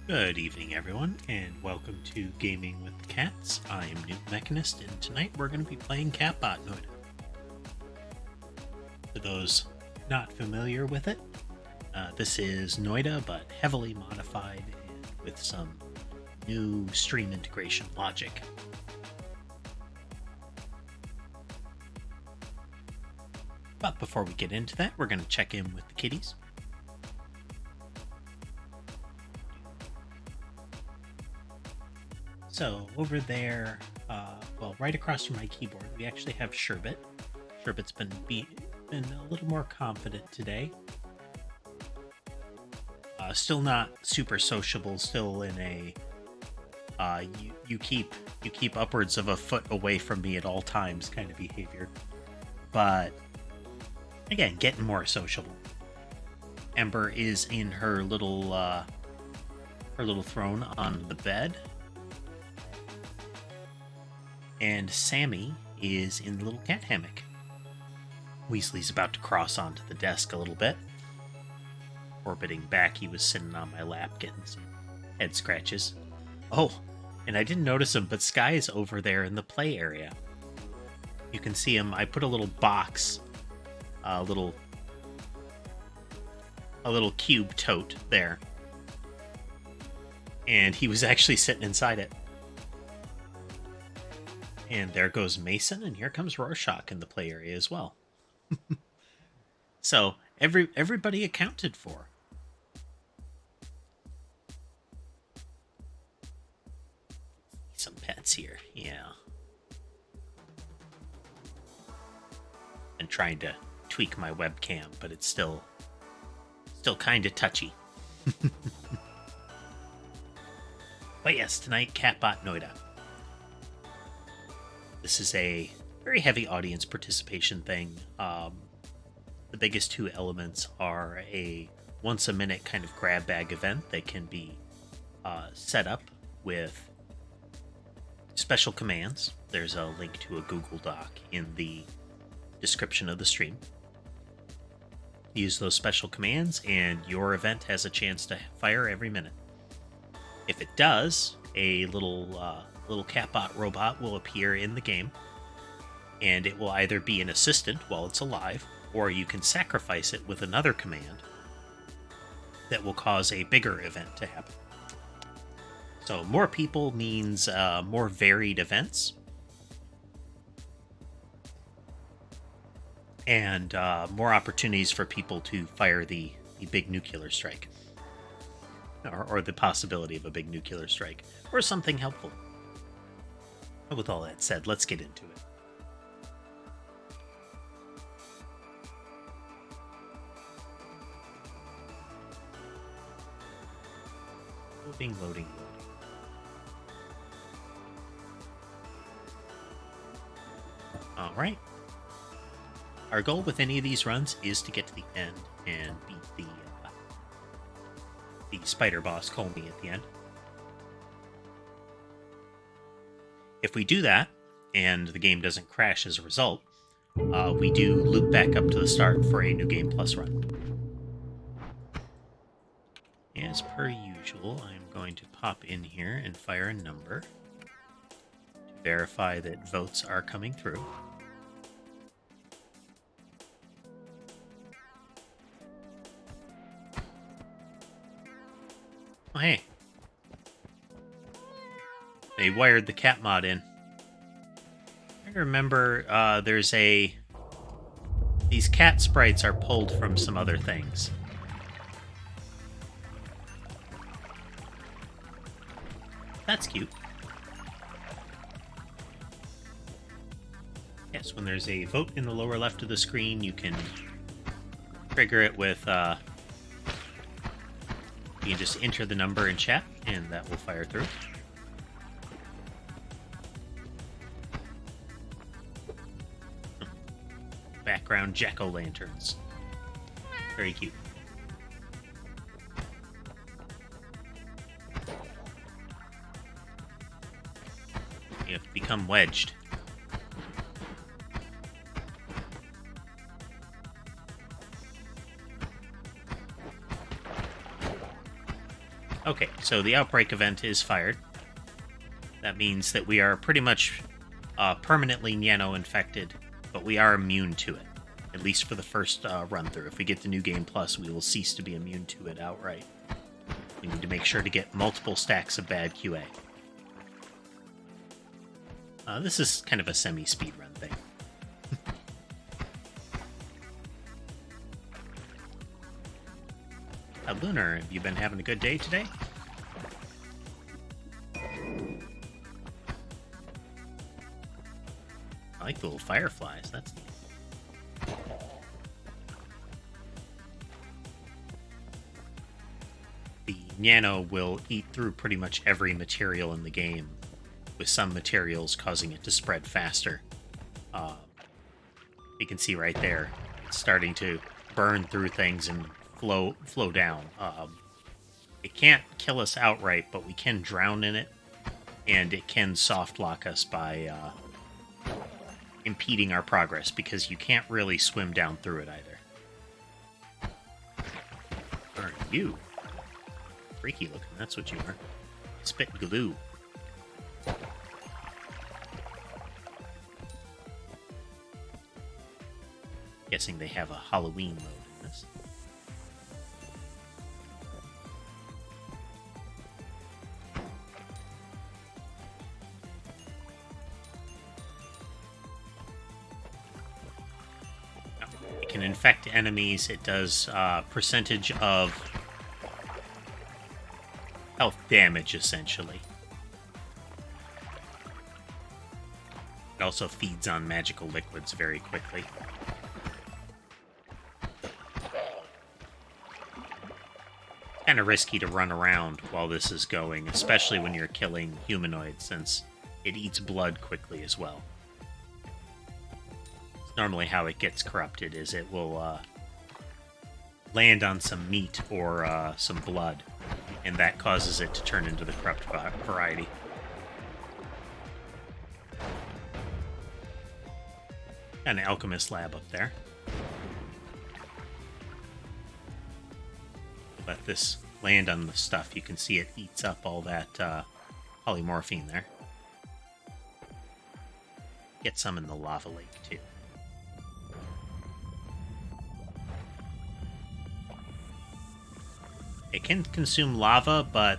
Good evening, everyone, and welcome to Gaming with the Cats. I am Newt Mechanist, and tonight we're going to be playing Catbot Noita. For those not familiar with it, this is Noita, but heavily modified and with some new stream integration logic. But before we get into that, we're going to check in with the kitties. So over there, right across from my keyboard, we actually have Sherbet. Sherbet's been a little more confident today. Still not super sociable. Still in a you keep upwards of a foot away from me at all times kind of behavior. But again, getting more sociable. Ember is in her little throne on the bed. And Sammy is in the little cat hammock. Weasley's about to cross onto the desk a little bit. Orbiting back, he was sitting on my lap getting some head scratches. Oh, and I didn't notice him, but Sky's over there in the play area. You can see him. I put a little box, a little cube tote there. And he was actually sitting inside it. And there goes Mason, and here comes Rorschach in the play area as well. So everybody accounted for. Some pets here, yeah. And trying to tweak my webcam, but it's still kind of touchy. But yes, tonight Catbot Noita. This is a very heavy audience participation thing. The biggest two elements are a once-a-minute kind of grab bag event that can be set up with special commands. There's a link to a Google Doc in the description of the stream. Use those special commands, and your event has a chance to fire every minute. If it does, a little Catbot robot will appear in the game, and it will either be an assistant while it's alive, or you can sacrifice it with another command that will cause a bigger event to happen. So more people means more varied events, and more opportunities for people to fire the big nuclear strike, or the possibility of a big nuclear strike, or something helpful. With all that said, let's get into it. Loading. All right. Our goal with any of these runs is to get to the end and beat the spider boss Comey at the end. If we do that, and the game doesn't crash as a result, we do loop back up to the start for a New Game Plus run. As per usual, I'm going to pop in here and fire a number to verify that votes are coming through. Oh, hey. They wired the cat mod in. I remember these cat sprites are pulled from some other things. That's cute. Yes, when there's a vote in the lower left of the screen, you can trigger it with you can just enter the number in chat, and that will fire through. Background jack-o'-lanterns. Very cute. You have to become wedged. Okay, so the outbreak event is fired. That means that we are pretty much permanently Nano-infected, but we are immune to it, at least for the first run-through. If we get the New Game Plus, we will cease to be immune to it outright. We need to make sure to get multiple stacks of bad QA. This is kind of a semi-speedrun thing. Lunar, have you been having a good day today? I like the little fireflies, that's neat. The Nano will eat through pretty much every material in the game, with some materials causing it to spread faster. You can see right there, it's starting to burn through things and flow down. It can't kill us outright, but we can drown in it, and it can soft lock us by impeding our progress, because you can't really swim down through it either. What are you? Freaky looking, that's what you are. Spit glue. Guessing they have a Halloween mode in this. It can infect enemies. It does percentage of health damage, essentially. It also feeds on magical liquids very quickly. Kind of risky to run around while this is going, especially when you're killing humanoids, since it eats blood quickly as well. It's normally how it gets corrupted, is it will land on some meat or some blood, and that causes it to turn into the corrupt variety. Got an alchemist lab up there. Let this land on the stuff. You can see it eats up all that polymorphine there. Get some in the lava lake, too. It can consume lava, but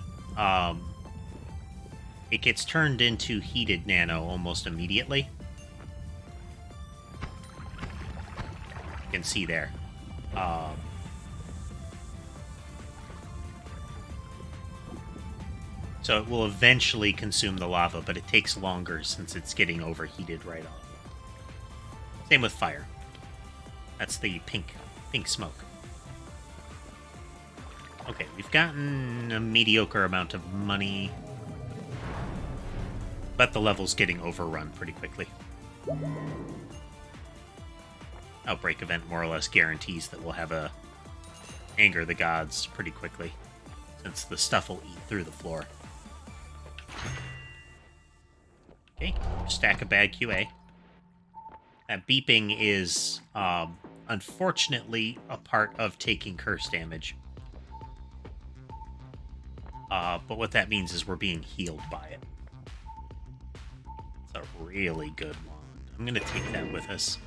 it gets turned into heated nano almost immediately. You can see there. So it will eventually consume the lava, but it takes longer since it's getting overheated right off. Same with fire. That's the pink smoke. Okay, we've gotten a mediocre amount of money, but the level's getting overrun pretty quickly. Outbreak event more or less guarantees that we'll have a anger the gods pretty quickly, since the stuff will eat through the floor. Okay, stack of bad QA. That beeping is, unfortunately, a part of taking curse damage. But what that means is we're being healed by it. It's a really good wand. I'm going to take that with us.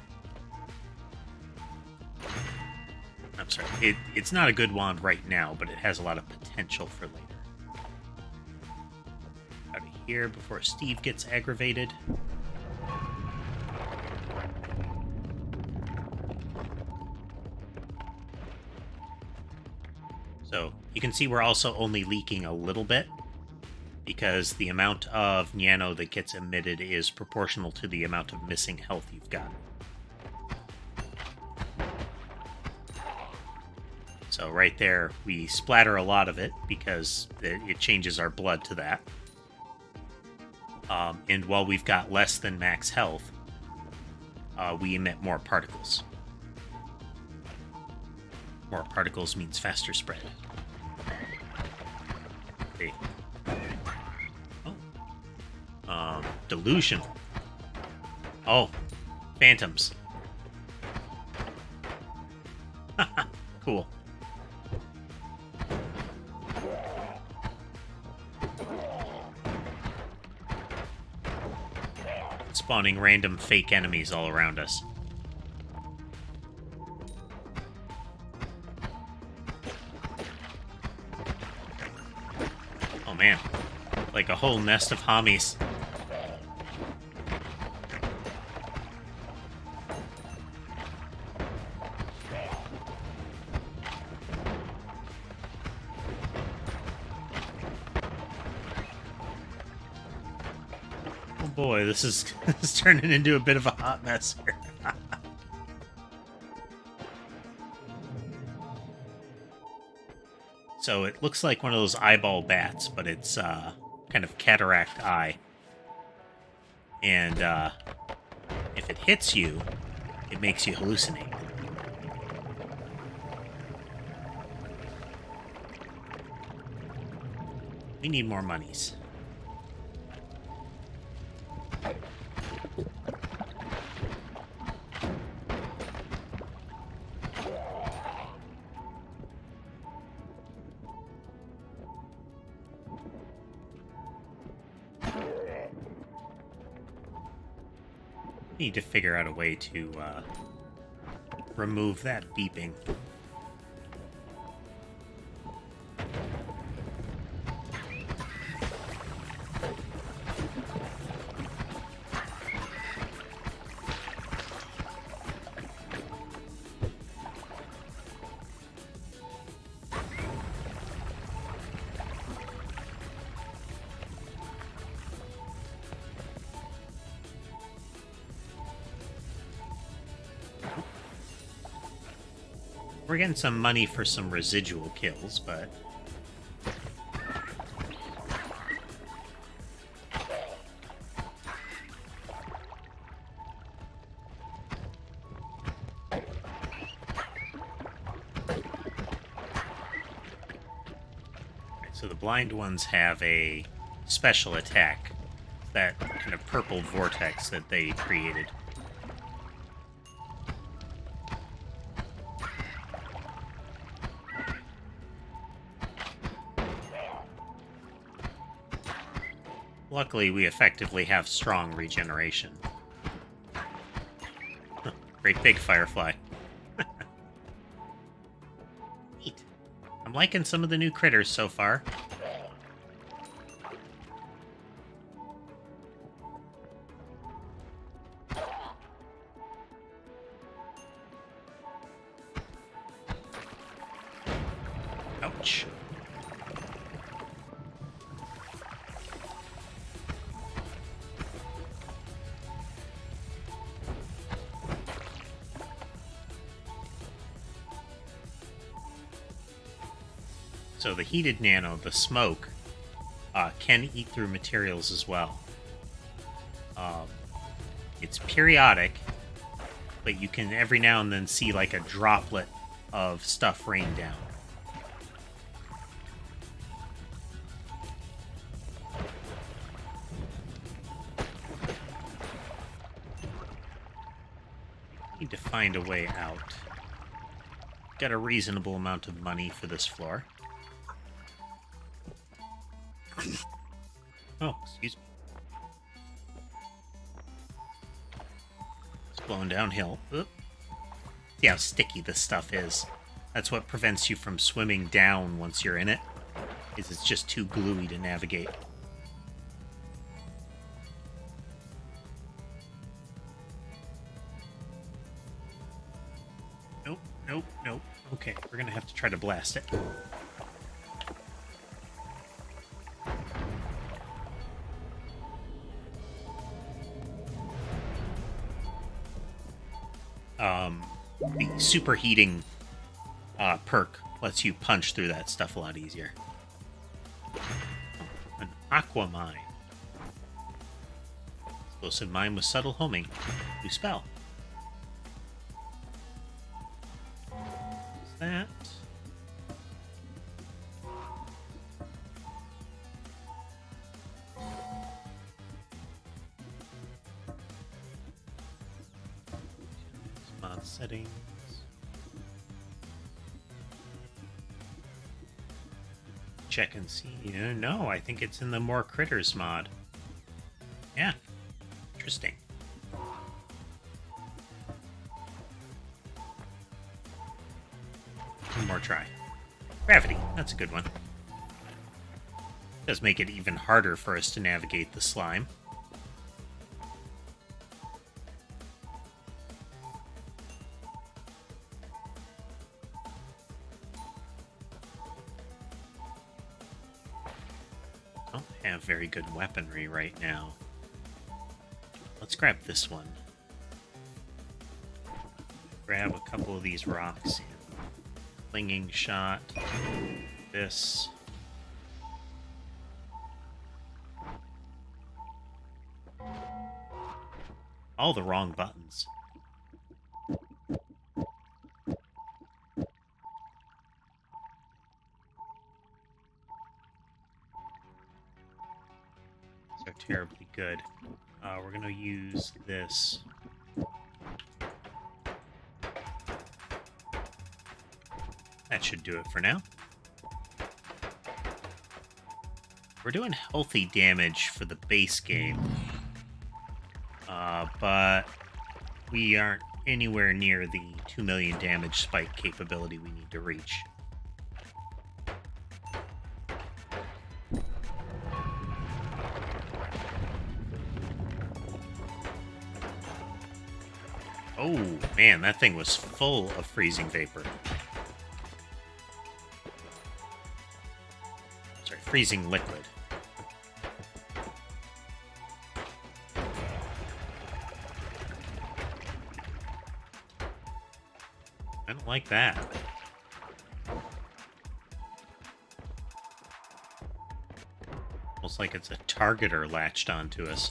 I'm sorry, it's not a good wand right now, but it has a lot of potential for later. Out of here before Steve gets aggravated. So you can see we're also only leaking a little bit, because the amount of nano that gets emitted is proportional to the amount of missing health you've got. So right there, we splatter a lot of it because it changes our blood to that. And while we've got less than max health, we emit more particles. More particles means faster spread. Okay. Oh. Delusional. Oh, phantoms. Cool. spawning random fake enemies all around us. Oh man, like a whole nest of hommies. Oh boy, this is turning into a bit of a hot mess here. So it looks like one of those eyeball bats, but it's kind of cataract eye. And if it hits you, it makes you hallucinate. We need more monies. Need to figure out a way to remove that beeping. We're getting some money for some residual kills, but... So the blind ones have a special attack. That kind of purple vortex that they created. Luckily, we effectively have strong regeneration. Great big firefly. Neat. I'm liking some of the new critters so far. Ouch. So the heated nano, the smoke, can eat through materials as well. It's periodic, but you can every now and then see like a droplet of stuff rain down. Need to find a way out. Got a reasonable amount of money for this floor. Oh, excuse me. It's blowing downhill. Oop. See how sticky this stuff is. That's what prevents you from swimming down once you're in it, is it's just too gluey to navigate. Nope, nope, nope. Okay, we're gonna have to try to blast it. The superheating perk lets you punch through that stuff a lot easier. An aqua mine. Explosive mine with subtle homing. New spell. What's that? Mod settings. Check and see. No, I think it's in the More Critters mod. Yeah. Interesting. One more try. Gravity. That's a good one. Does make it even harder for us to navigate the slime. Don't have very good weaponry right now. Let's grab this one. Grab a couple of these rocks. Clinging shot. This. All the wrong buttons. These are terribly good. We're going to use this. That should do it for now. We're doing healthy damage for the base game. But we aren't anywhere near the 2 million damage spike capability we need to reach. Oh, man, that thing was full of freezing vapor. Sorry, freezing liquid. I don't like that. Almost like it's a targeter latched onto us.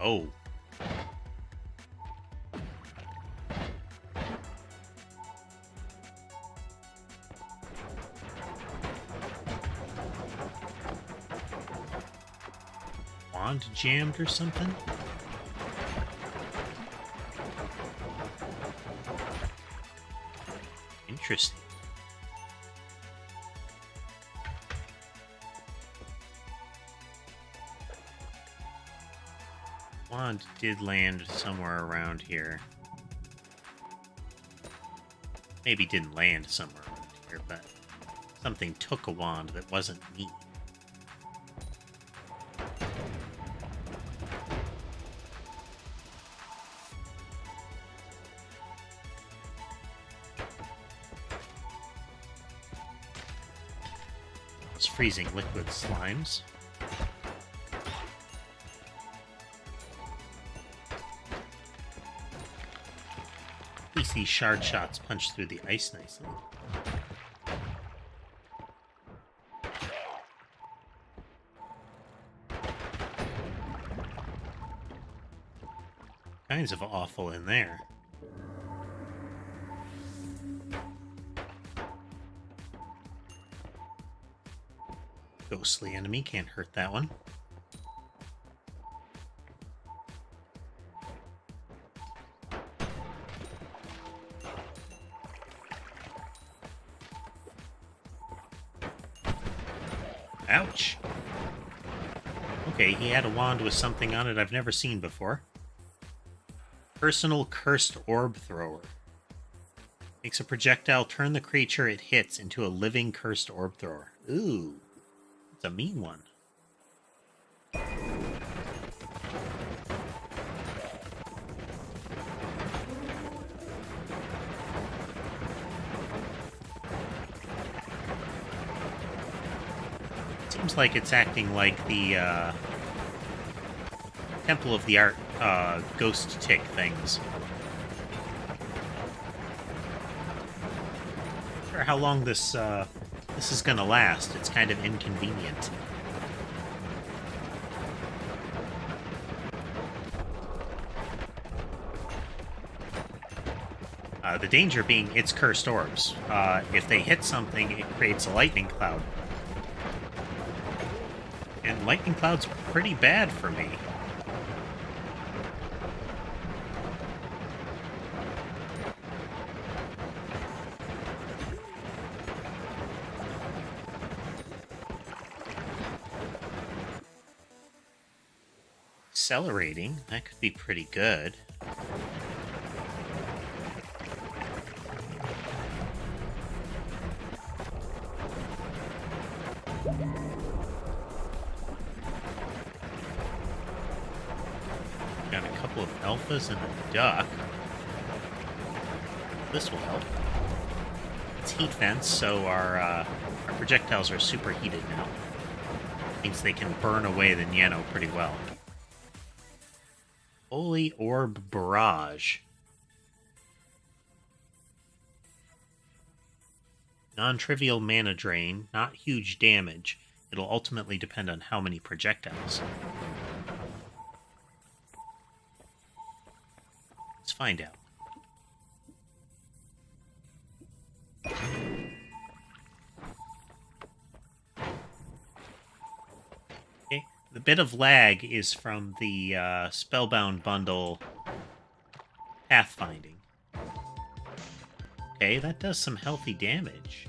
Oh. Wand jammed or something? Interesting. Wand did land somewhere around here. Maybe didn't land somewhere around here, but something took a wand that wasn't me. Those freezing liquid slimes. At least these shard shots punch through the ice nicely. Kinds of awful in there. Ghostly enemy, can't hurt that one. Ouch. Okay, he had a wand with something on it I've never seen before. Personal Cursed Orb Thrower. Makes a projectile turn the creature it hits into a living Cursed Orb Thrower. Ooh, that's a mean one. Seems like it's acting like the Temple of the Art ghost tick things. Not sure how long this is gonna last. It's kind of inconvenient. The danger being it's cursed orbs. If they hit something, it creates a lightning cloud. And lightning cloud's pretty bad for me. accelerating. That could be pretty good. Got a couple of alphas and a duck. This will help. It's heat vents, so our projectiles are superheated now. Means they can burn away the Nano pretty well. Holy Orb Barrage. Non-trivial mana drain, not huge damage. It'll ultimately depend on how many projectiles. Let's find out. Okay, the bit of lag is from the Spellbound bundle pathfinding. Okay, that does some healthy damage.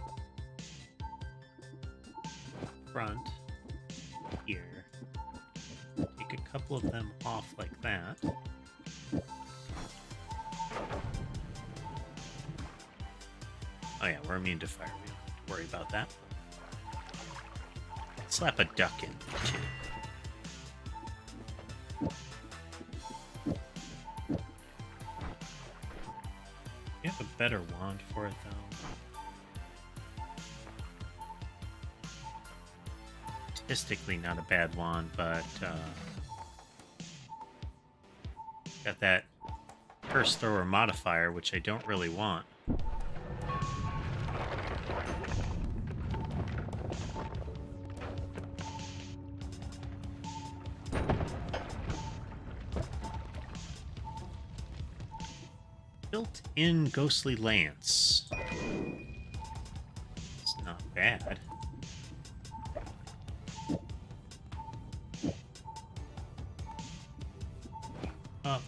Front here. Take a couple of them off like that. Oh yeah, we're immune to fire. We don't have to worry about that. Slap a duck in, too. You have a better wand for it, though. Statistically, not a bad wand, but got that curse thrower modifier, which I don't really want. Built-in Ghostly Lance. It's not bad. Up.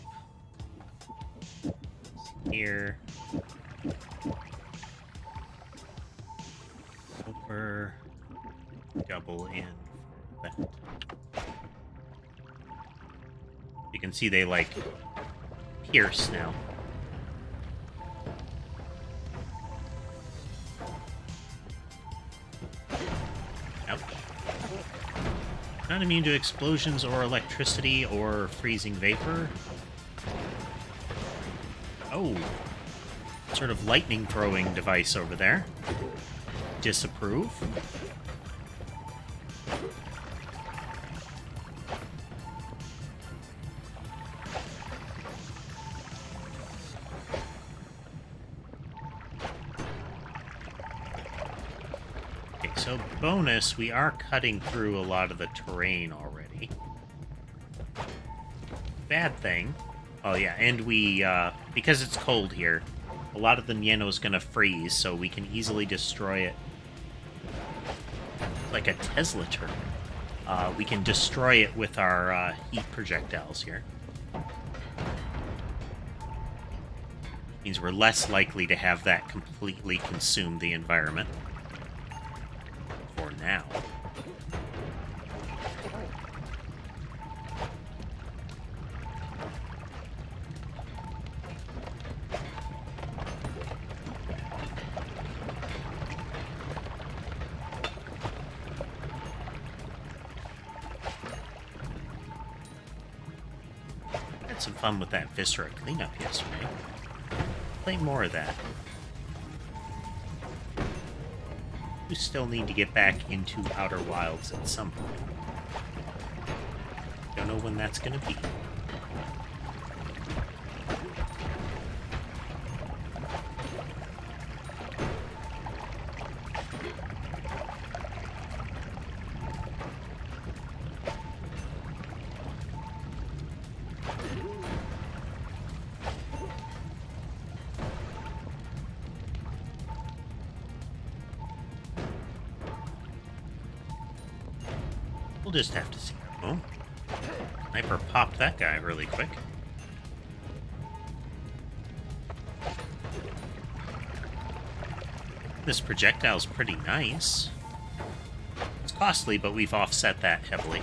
Here. Over. Double in for that. You can see they, like, pierce now. Not immune to explosions or electricity or freezing vapor. Oh. Sort of lightning throwing device over there. Disapprove. So bonus, we are cutting through a lot of the terrain already. Bad thing. Oh yeah, and we, because it's cold here, a lot of the Nieno is going to freeze, so we can easily destroy it. Like a Tesla turret. We can destroy it with our heat projectiles here. Means we're less likely to have that completely consume the environment. For now. Had some fun with that Viscera cleanup yesterday. Play more of that. We still need to get back into Outer Wilds at some point. Don't know when that's going to be. We'll just have to see. Oh. Sniper popped that guy really quick. This projectile's pretty nice. It's costly, but we've offset that heavily.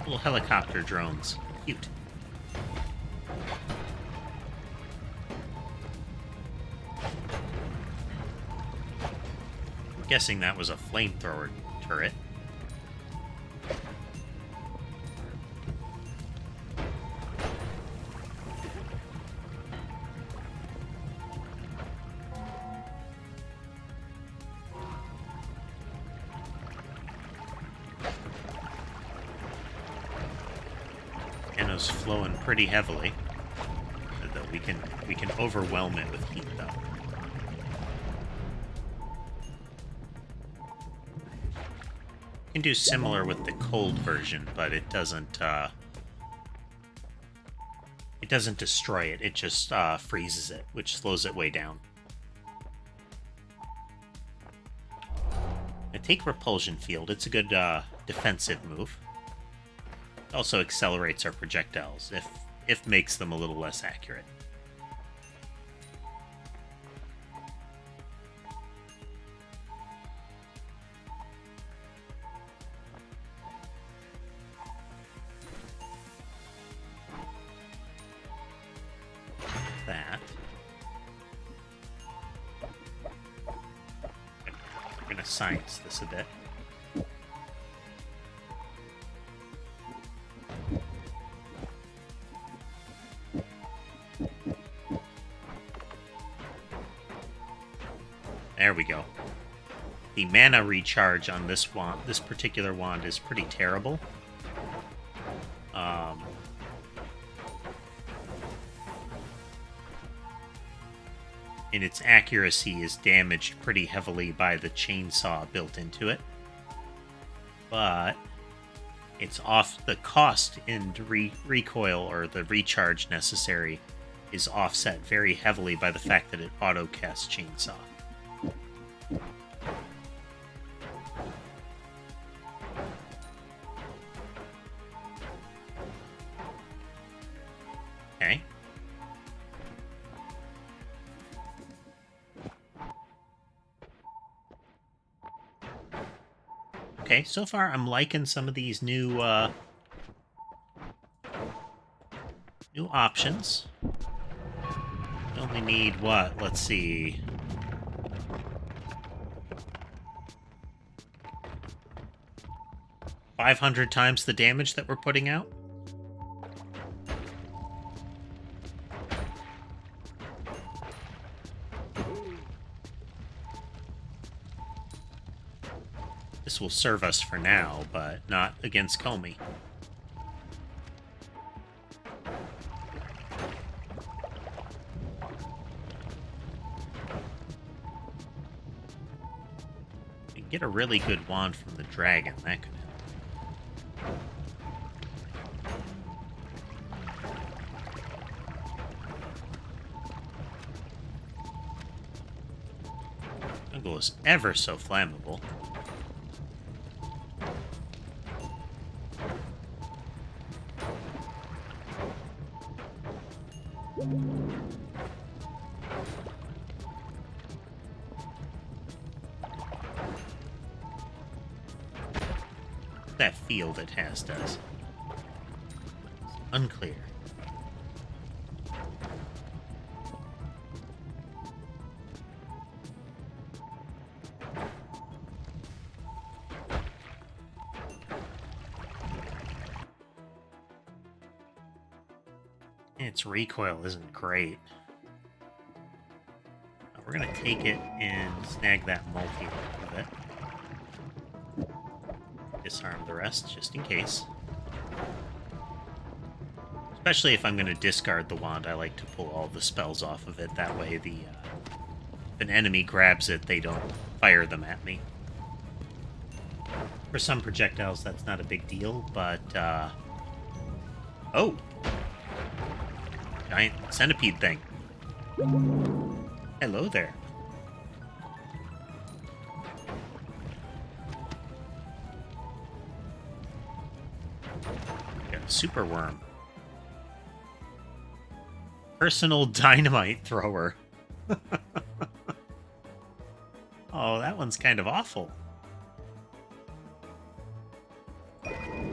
Little helicopter drones. Cute. I'm guessing that was a flamethrower turret. Anno's flowing pretty heavily. Though we can overwhelm it with heat though. Can do similar with the cold version, but it doesn't destroy it. It just freezes it, which slows it way down. I take Repulsion Field. It's a good defensive move. It also accelerates our projectiles, if makes them a little less accurate. That. We're gonna science this a bit. There we go. The mana recharge on this wand, this particular wand, is pretty terrible. And its accuracy is damaged pretty heavily by the chainsaw built into it. But it's off the cost in recoil, or the recharge necessary, is offset very heavily by the fact that it auto-casts chainsaw. Okay. Okay, so far I'm liking some of these new options. We only need what? Let's see. $500 times the damage that we're putting out? This will serve us for now, but not against Comey. We can get a really good wand from the dragon. That could help. Jungle is ever so flammable. That field it has does. It's unclear. Its recoil isn't great. We're gonna take it and snag that multi a little bit. Disarm the rest, just in case. Especially if I'm going to discard the wand, I like to pull all the spells off of it. That way, if an enemy grabs it, they don't fire them at me. For some projectiles, that's not a big deal, but... Oh! Giant centipede thing. Hello there. Super worm. Personal dynamite thrower. Oh, that one's kind of awful.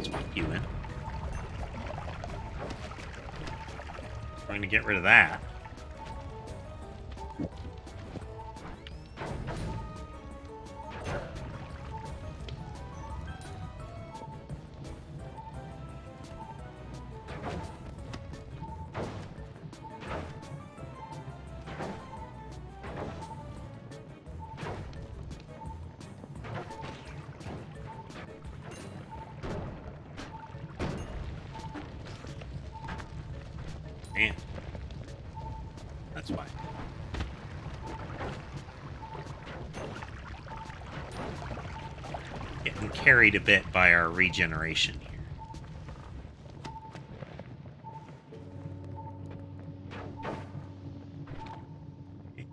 Swap you in. I'm gonna get rid of that. Man, that's why. Getting carried a bit by our regeneration here.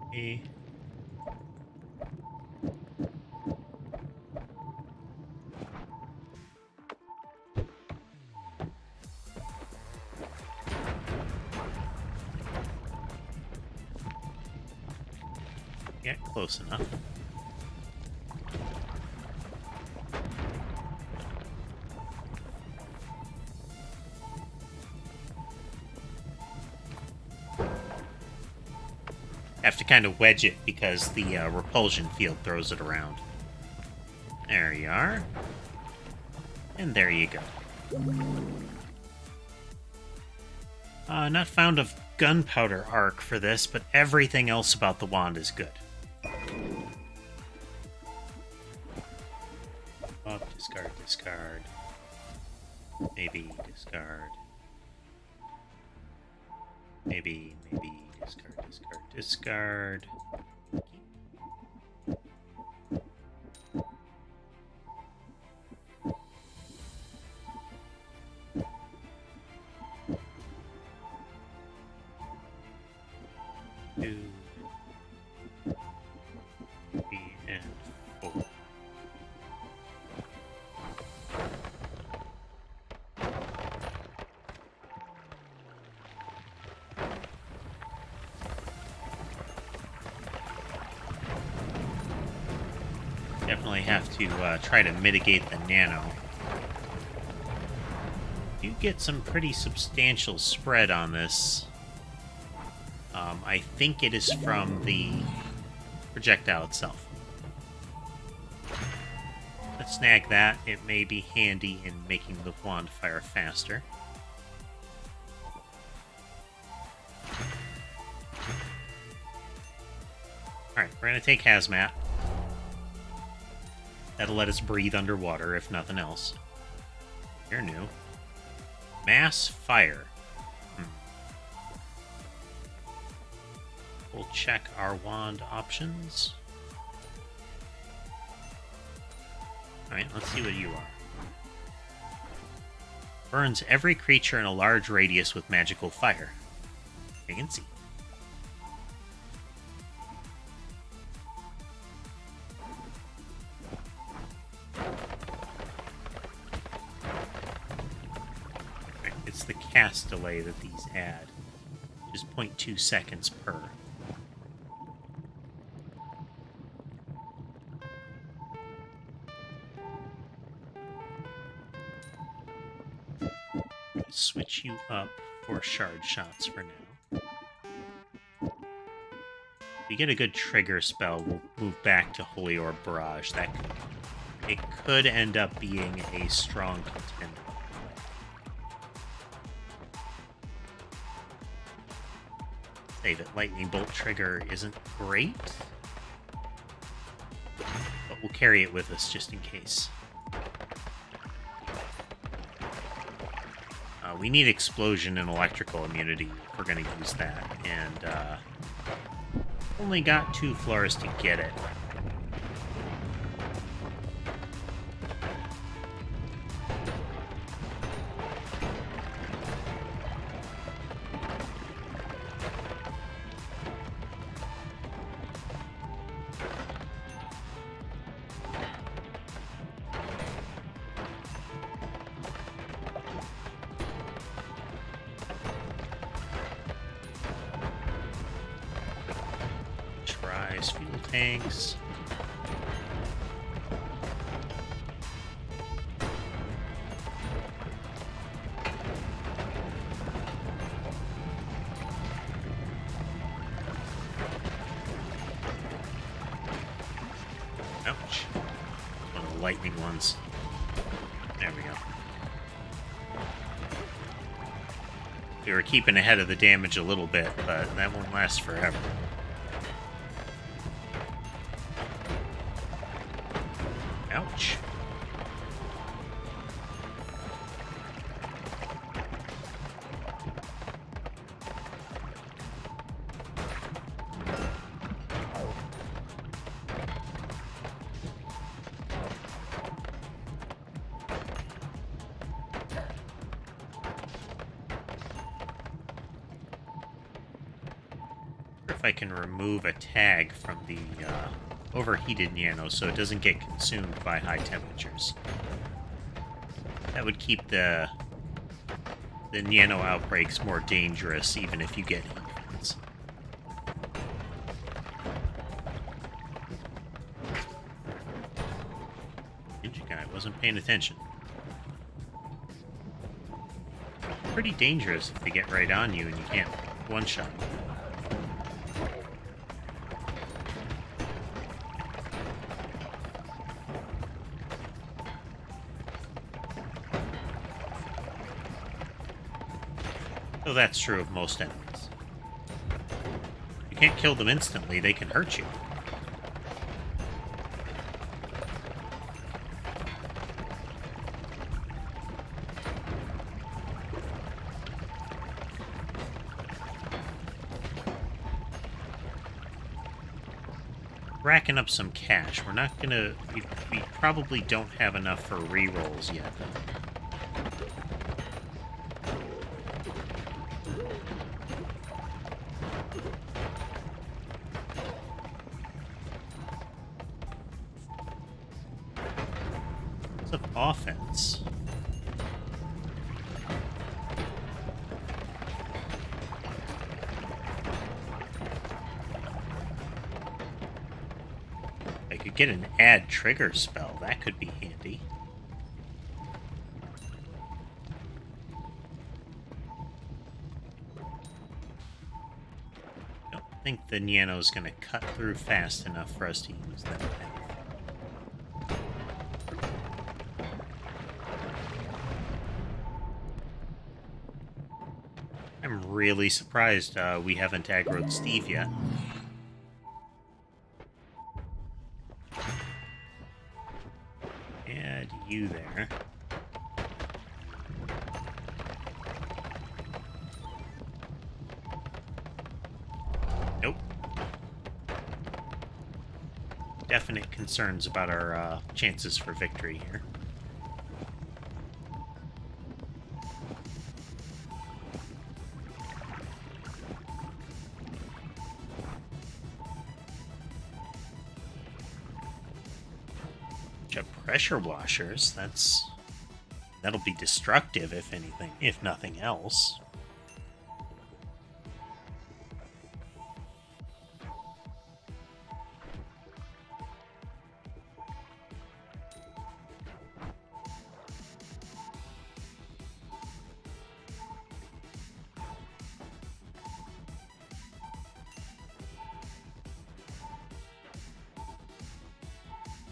Okay. Yeah, close enough. Have to kind of wedge it because the repulsion field throws it around. There you are. And there you go. Not found a gunpowder arc for this, but everything else about the wand is good. Oh, discard, discard. Maybe discard. Maybe discard, discard, discard. Two, three, and four. Definitely have to try to mitigate the nano. You get some pretty substantial spread on this. I think it is from the projectile itself. Let's snag that. It may be handy in making the wand fire faster. Alright, we're going to take Hazmat. That'll let us breathe underwater, if nothing else. You're new. Mass fire. We'll check our wand options. Alright, let's see what you are. Burns every creature in a large radius with magical fire. You can see. Right, it's the cast delay that these add. Just 0.2 seconds per. Switch you up for shard shots for now. If we get a good trigger spell, we'll move back to Holy Orb Barrage. It could end up being a strong contender. Save it. Lightning Bolt trigger isn't great, but we'll carry it with us just in case. We need explosion and electrical immunity if we're going to use that, and only got 2 floors to get it. Fuel tanks. lightning ones. There we go. We were keeping ahead of the damage a little bit, but that won't last forever. Ouch. If I can remove a tag from the overheated Nano so it doesn't get consumed by high temperatures. That would keep the Nano outbreaks more dangerous even if you get heat vents. Ninja guy wasn't paying attention. Pretty dangerous if they get right on you and you can't one-shot them. So that's true of most enemies. You can't kill them instantly, they can hurt you. Racking up some cash. We're not gonna... We probably don't have enough for rerolls yet, though. Of offense. I could get an add trigger spell. That could be handy. I don't think the Nano's going to cut through fast enough for us to use that thing. I'm really surprised we haven't aggroed Steve yet. Add you there. Nope. Definite concerns about our chances for victory here. Pressure washers, that'll be destructive if anything, if nothing else.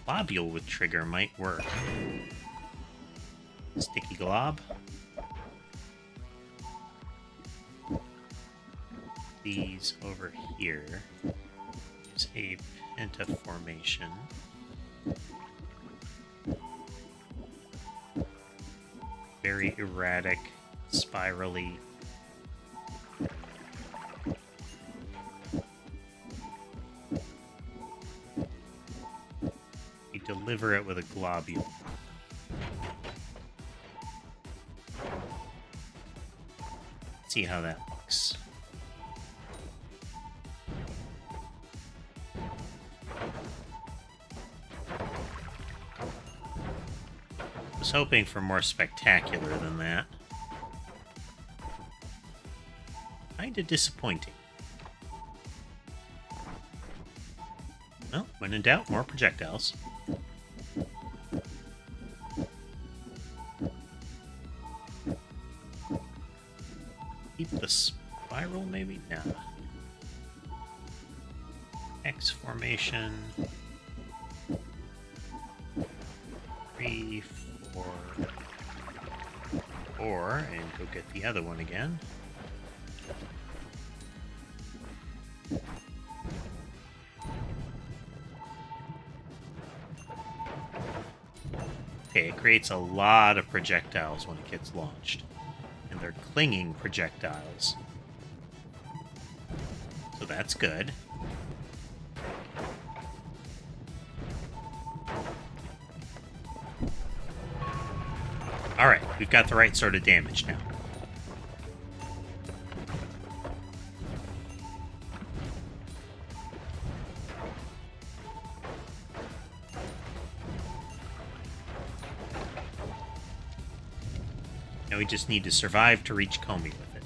Globule with trigger might work. Sticky glob. These over here. Use a penta formation. Very erratic, spirally. Deliver it with a globule. See how that looks. I was hoping for more spectacular than that. Kinda disappointing. Well, when in doubt, more projectiles. Keep the spiral, maybe? Nah. X formation. And go get the other one again. Okay, it creates a lot of projectiles when it gets launched. And they're clinging projectiles. So that's good. Alright, we've got the right sort of damage now. Now we just need to survive to reach Comey with it.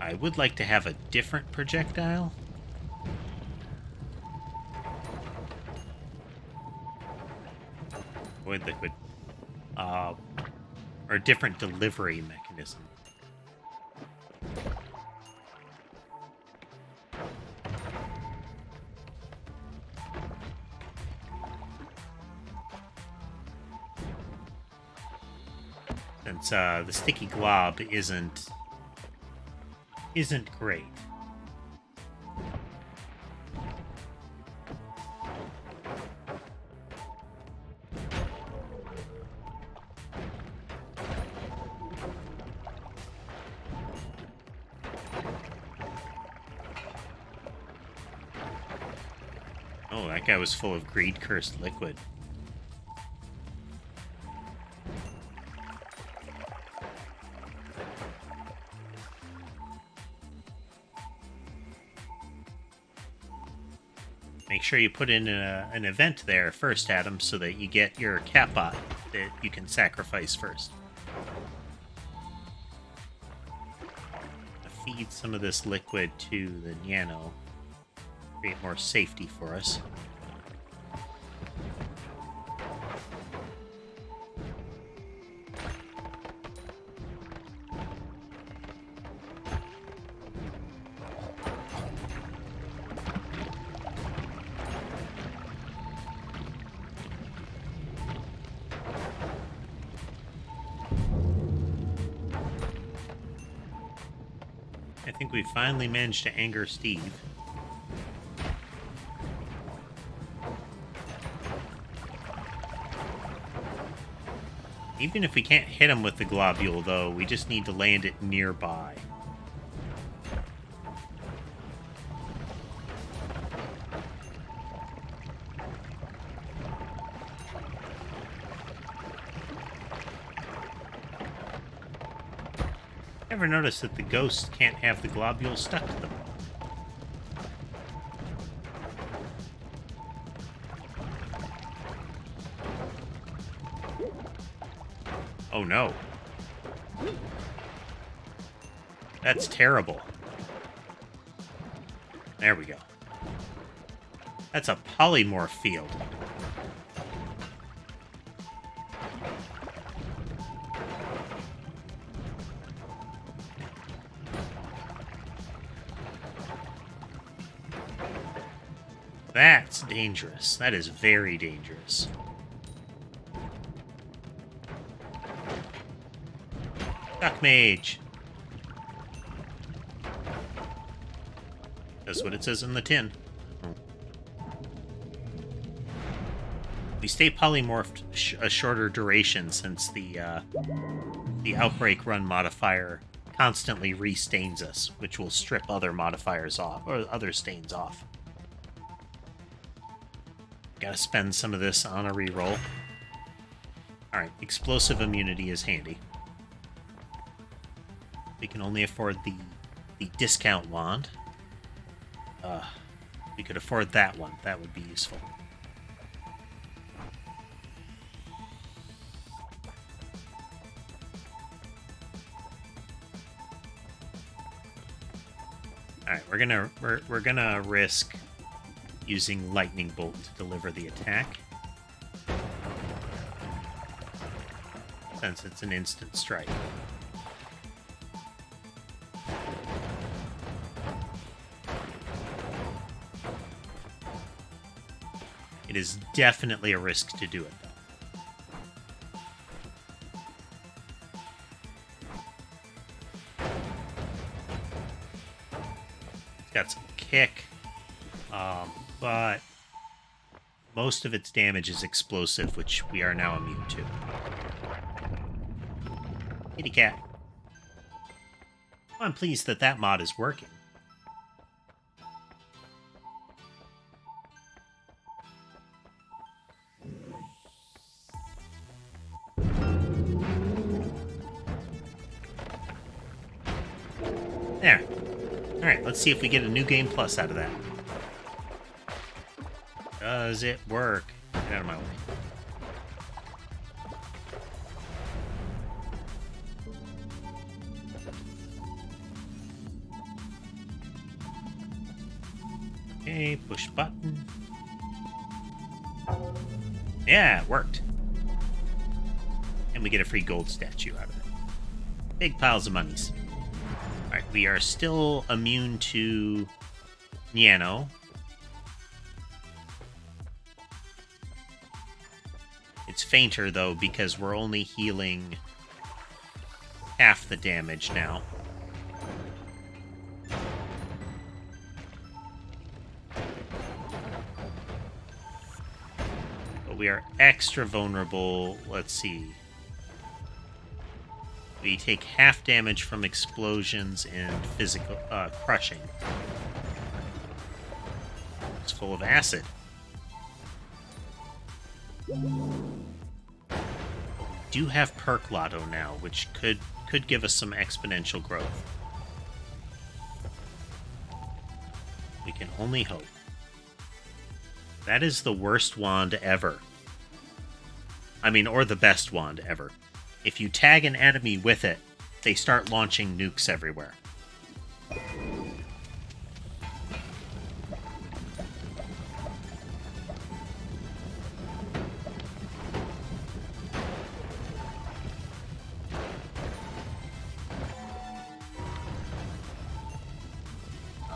I would like to have a different projectile. Void liquid. Or a different delivery mechanism. Since the sticky glob isn't great. Oh, that guy was full of greed-cursed liquid. Make sure you put in an event there first, Adam, so that you get your catbot that you can sacrifice first. Feed some of this liquid to the Nano. Create more safety for us. I think we finally managed to anger Steve. Even if we can't hit him with the globule, though, we just need to land it nearby. Ever notice that the ghosts can't have the globule stuck to them? Oh no. That's terrible. There we go. That's a polymorph field. That's dangerous. That is very dangerous. Duck Mage. That's what it says in the tin. We stay polymorphed a shorter duration since the Outbreak Run modifier constantly restains us, which will strip other modifiers off, or other stains off. Gotta spend some of this on a reroll. Alright, explosive immunity is handy. We can only afford the discount wand. We could afford that one. That would be useful. Alright, we're gonna risk using Lightning Bolt to deliver the attack, since it's an instant strike. It It is definitely a risk to do it, though. It's got some kick, but most of its damage is explosive, which we are now immune to. Kitty cat. I'm pleased that that mod is working. There. Alright, let's see if we get a new game plus out of that. Does it work? Get out of my way. Okay, push button. Yeah, it worked. And we get a free gold statue out of it. Big piles of monies. Alright, we are still immune to Niano. It's fainter, though, because we're only healing half the damage now. But we are extra vulnerable. Let's see. We take half damage from explosions and physical crushing. It's full of acid. We do have Perk Lotto now, which could give us some exponential growth. We can only hope. That is the worst wand ever. I mean, or the best wand ever. If you tag an enemy with it, they start launching nukes everywhere.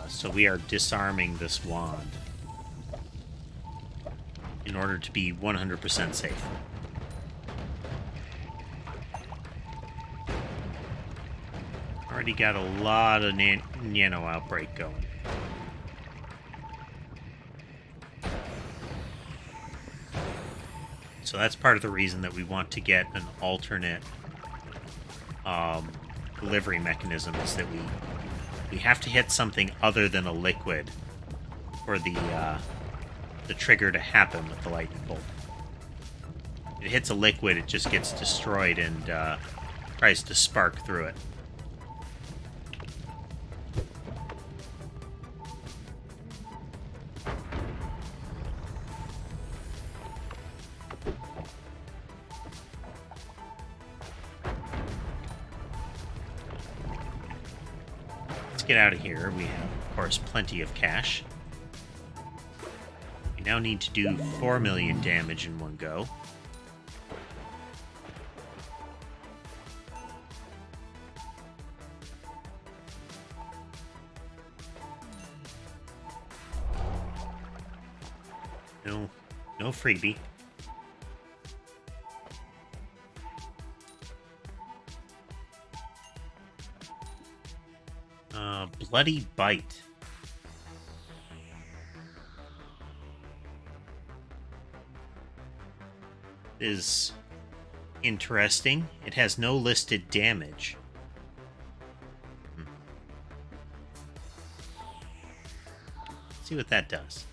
So we are disarming this wand in order to be 100% safe. Already got a lot of Nano outbreak going. So that's part of the reason that we want to get an alternate delivery mechanism, is that we have to hit something other than a liquid for the trigger to happen with the lightning bolt. If it hits a liquid, it just gets destroyed and tries to spark through it. Get out of here. We have, of course, plenty of cash. We now need to do 4 million damage in one go. No freebie. Bloody Bite. Is interesting. It has no listed damage. See what that does.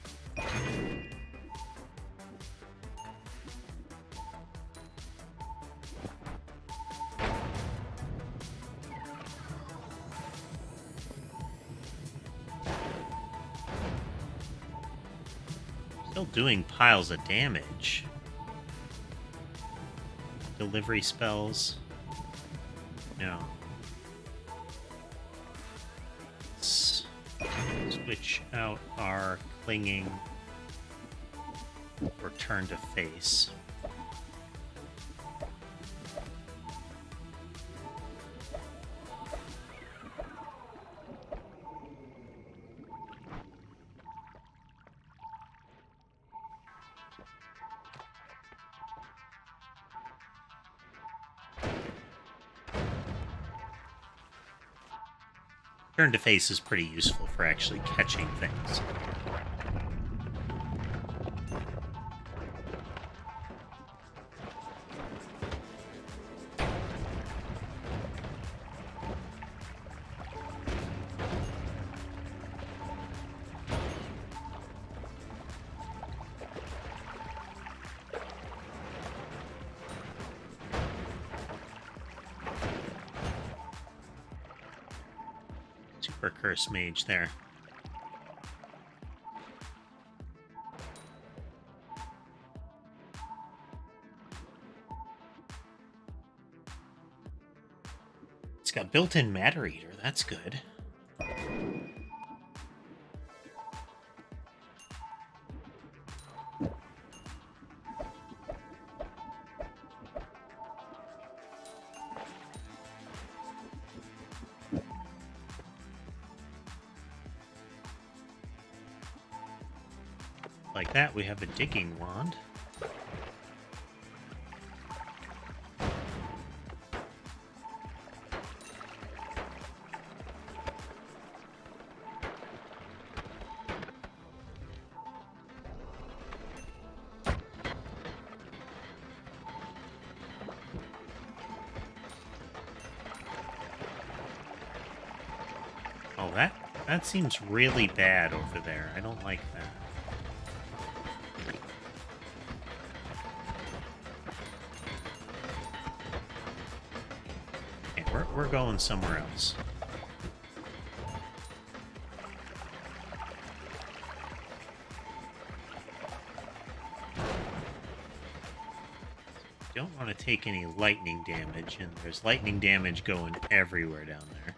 Still doing piles of damage. Delivery spells. No. Let's switch out our clinging. Return to face. Turn to face is pretty useful for actually catching things. Super curse mage there. It's got built-in matter eater. That's good. Like that, we have a digging wand. Oh, that seems really bad over there. I don't like that. We're going somewhere else. Don't want to take any lightning damage, and there's lightning damage going everywhere down there.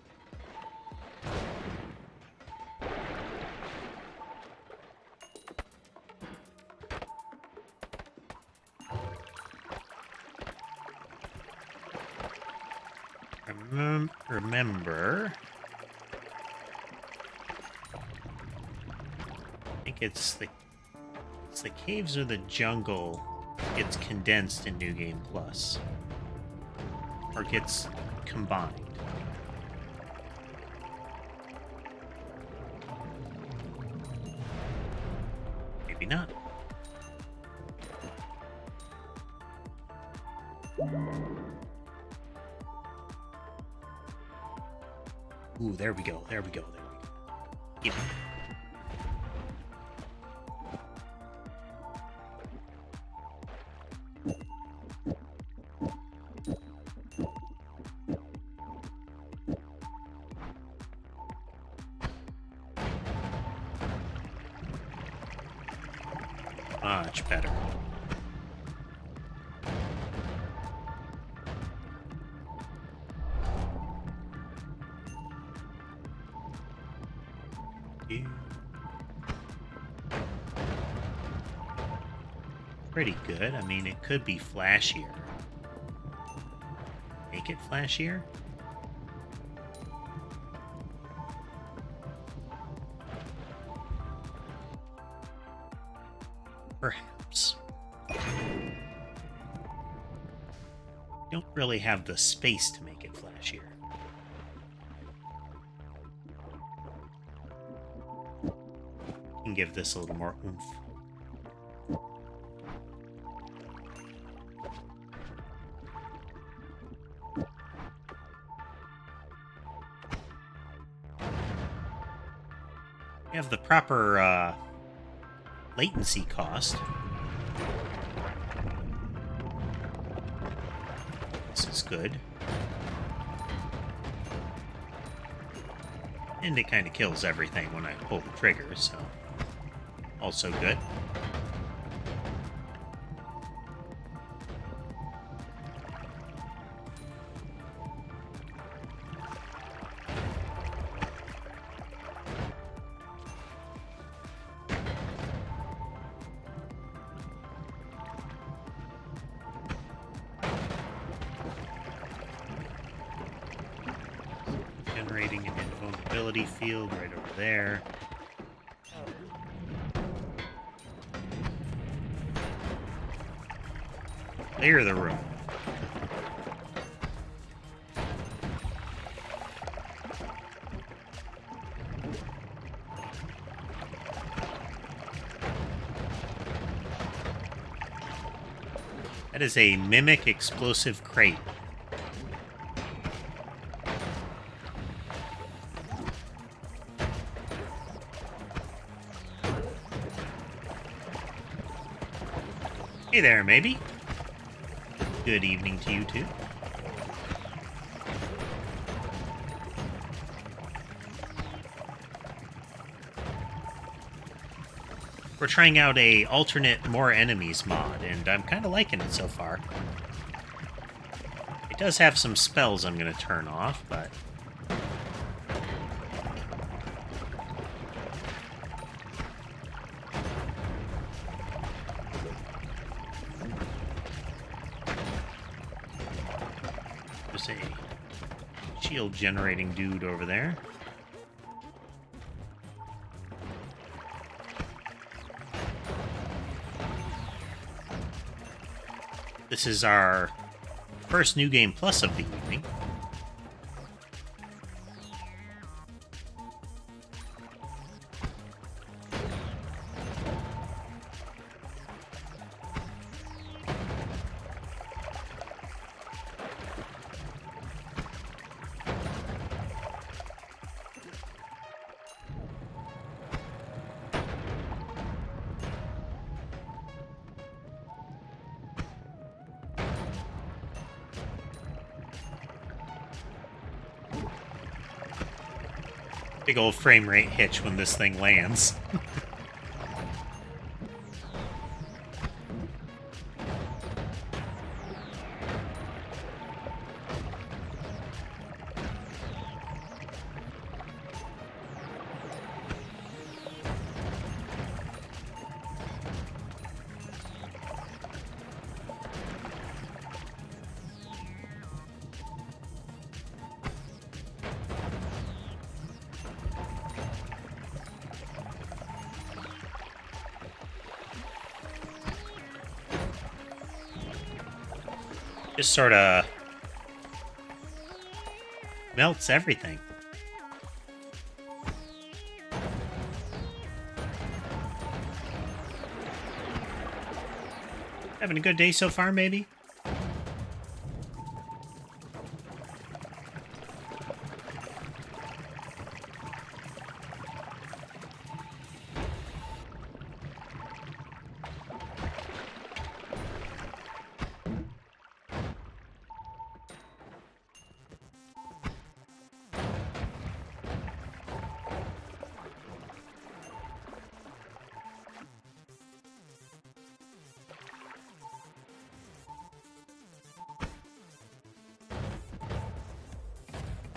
Remember, I think it's the caves or the jungle gets condensed in New Game Plus, or gets combined. Maybe not. Ooh, there we go. There we go. There we go. Yeah. Much better. Pretty good. I mean, it could be flashier. Make it flashier? Perhaps. Don't really have the space to make it flashier. Can give this a little more oomph. Have the proper latency cost. This is good. And it kind of kills everything when I pull the trigger, so also good. Generating an invulnerability field right over there. Clear the room. That is a mimic explosive crate. Hey there, maybe. Good evening to you, too. We're trying out a alternate more enemies mod, and I'm kind of liking it so far. It does have some spells I'm going to turn off, but... There's a shield generating dude over there. This is our first New Game Plus of the evening. Big old frame rate hitch when this thing lands. Just sort of melts everything. Having a good day so far, maybe?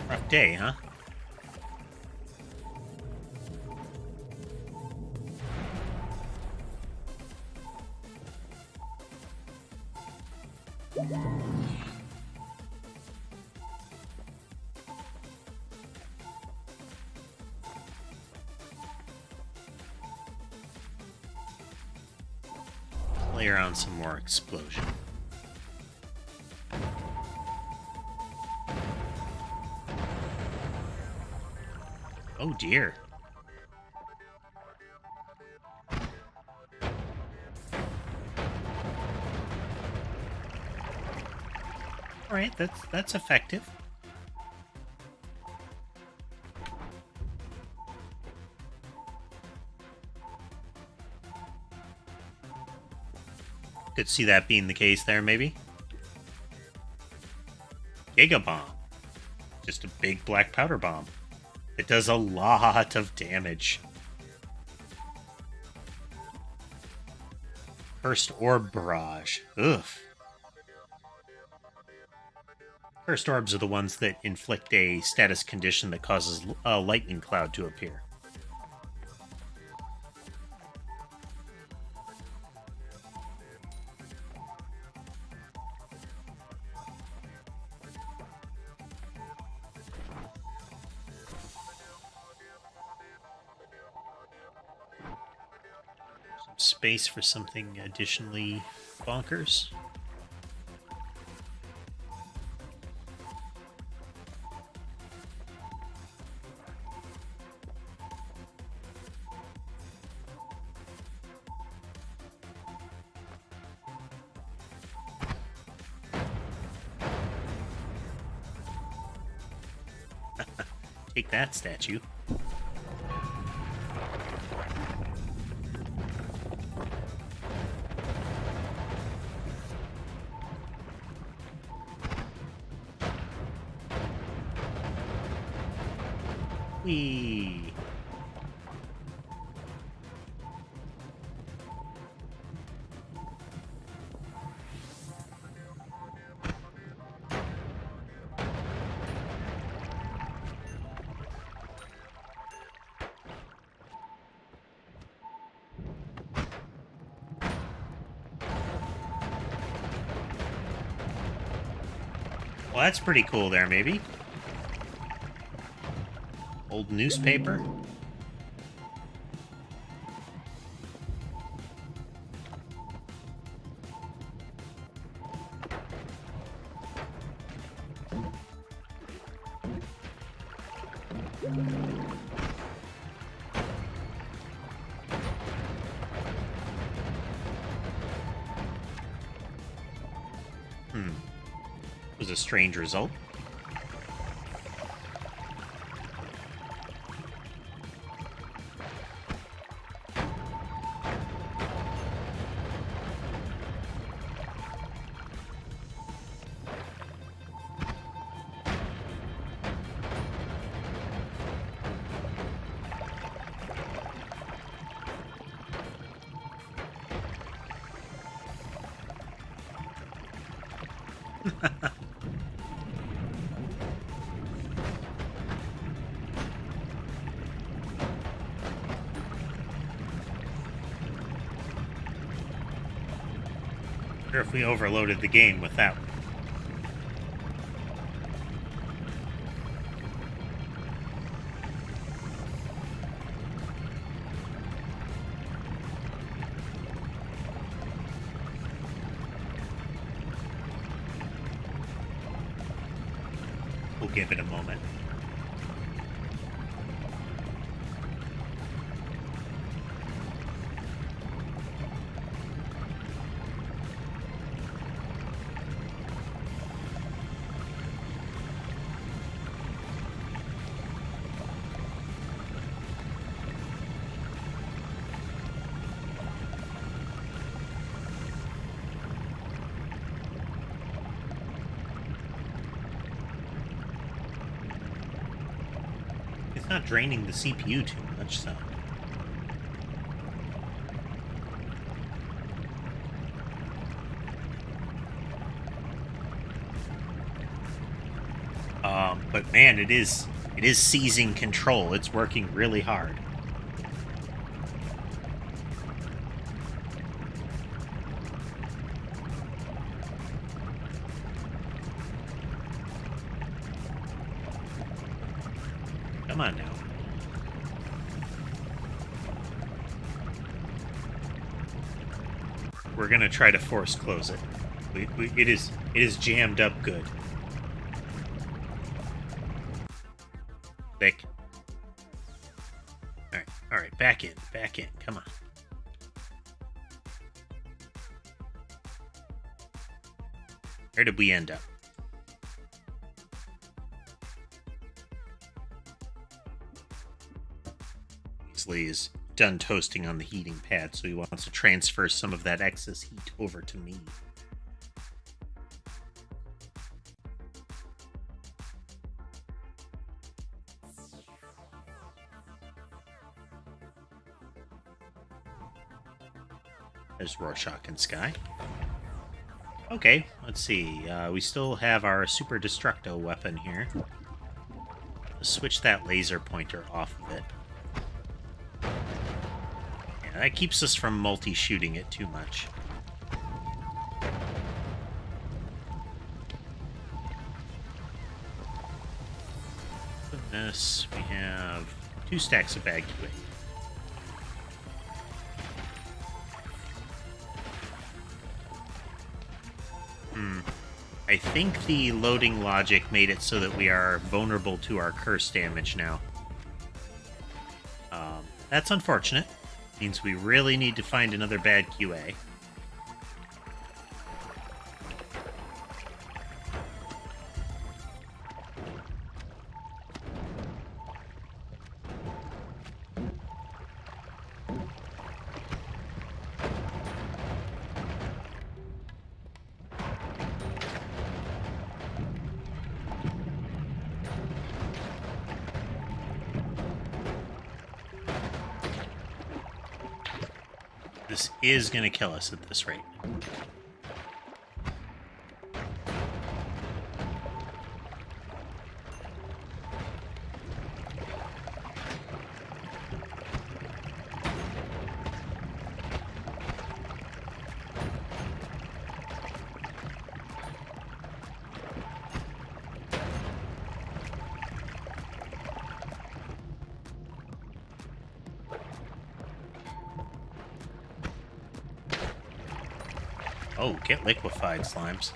Rough day, huh? Layer on some more explosion. Oh dear. All right, that's effective. Could see that being the case there, maybe. Giga Bomb. Just a big black powder bomb. It does a lot of damage. Cursed Orb Barrage. Ugh. Cursed Orbs are the ones that inflict a status condition that causes a lightning cloud to appear. Space for something additionally bonkers. Take that, statue. Whee! Well, that's pretty cool there, maybe. Old newspaper. Was a strange result. Or if we overloaded the game with that one. We'll give it a moment. Not draining the CPU too much, so. But man, it is seizing control. It's working really hard. Come on now. We're gonna try to force close it. It is jammed up good. Thick. All right, back in, come on. Where did we end up? Is done toasting on the heating pad, so he wants to transfer some of that excess heat over to me. There's Rorschach and Sky. Okay, let's see. We still have our Super Destructo weapon here. Let's switch that laser pointer off of it. That keeps us from multi-shooting it too much. With this, we have 2 stacks of bag QA. I think the loading logic made it so that we are vulnerable to our curse damage now. That's unfortunate. Means we really need to find another bad QA. This is going to kill us at this rate. Oh, get liquefied, slimes.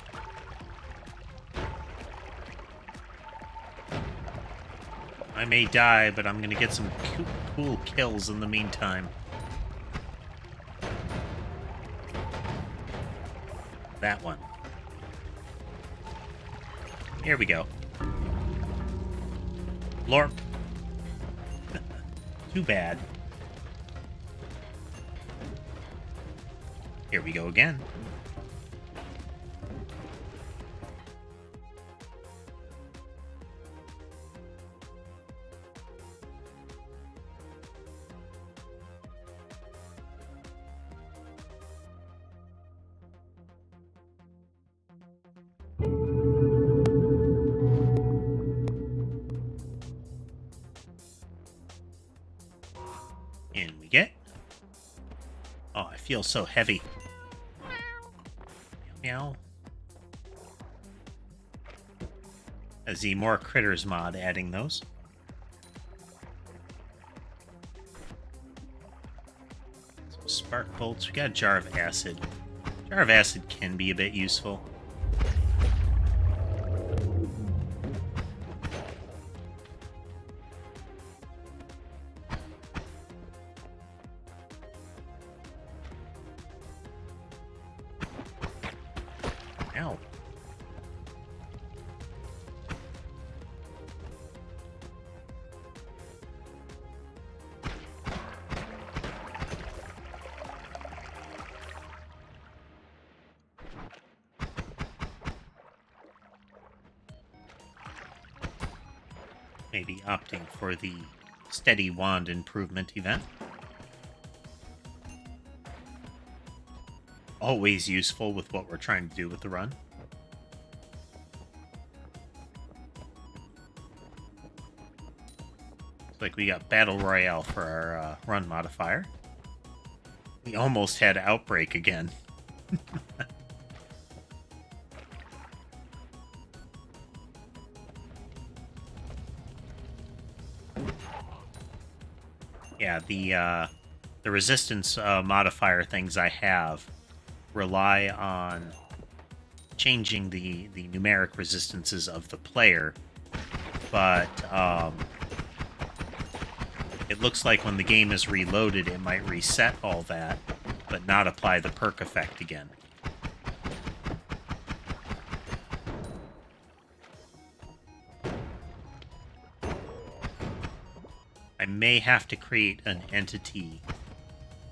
I may die, but I'm gonna get some cool kills in the meantime. That one. Here we go. Lorp. Too bad. Here we go again. In we get. Oh, I feel so heavy. Meow. As the More Critters mod adding those. Some spark bolts. We got a jar of acid. Jar of acid can be a bit useful. Ow. Maybe opting for the steady wand improvement event. Always useful with what we're trying to do with the run. Looks like we got Battle Royale for our run modifier. We almost had Outbreak again. Yeah, the resistance modifier things I have rely on changing the numeric resistances of the player, but it looks like when the game is reloaded it might reset all that, but not apply the perk effect again. I may have to create an entity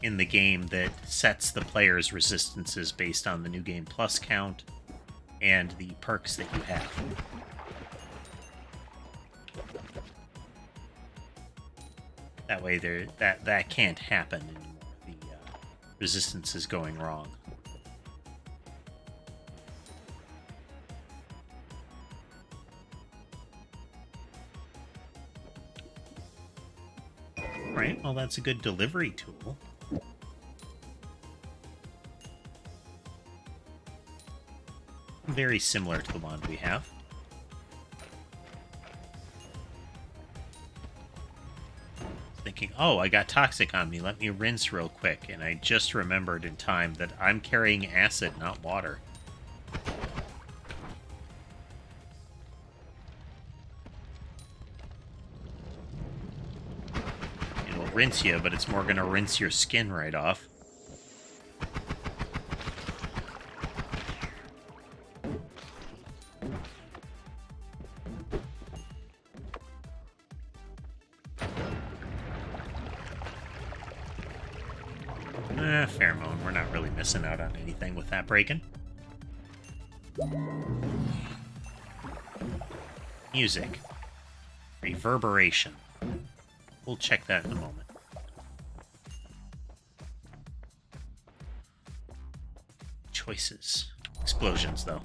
in the game that sets the player's resistances based on the New Game Plus count and the perks that you have. That way that can't happen anymore. The resistance is going wrong. Right, well that's a good delivery tool. Very similar to the wand we have. Thinking, oh, I got toxic on me, let me rinse real quick, and I just remembered in time that I'm carrying acid, not water. It'll rinse you, but it's more gonna rinse your skin right off. Pheromone. We're not really missing out on anything with that break-in. Music. Reverberation. We'll check that in a moment. choices. Explosions, though.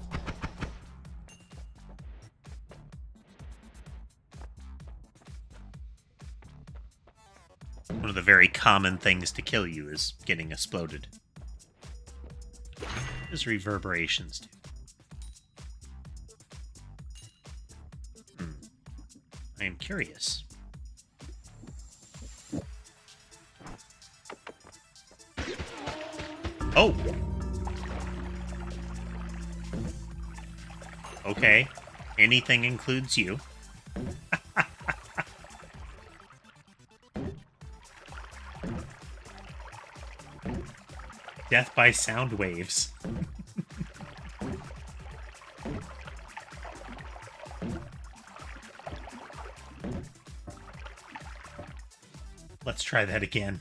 One of the very common things to kill you is getting exploded. There's reverberations, too. I am curious. Oh! Okay. Anything includes you. Death by sound waves. Let's try that again.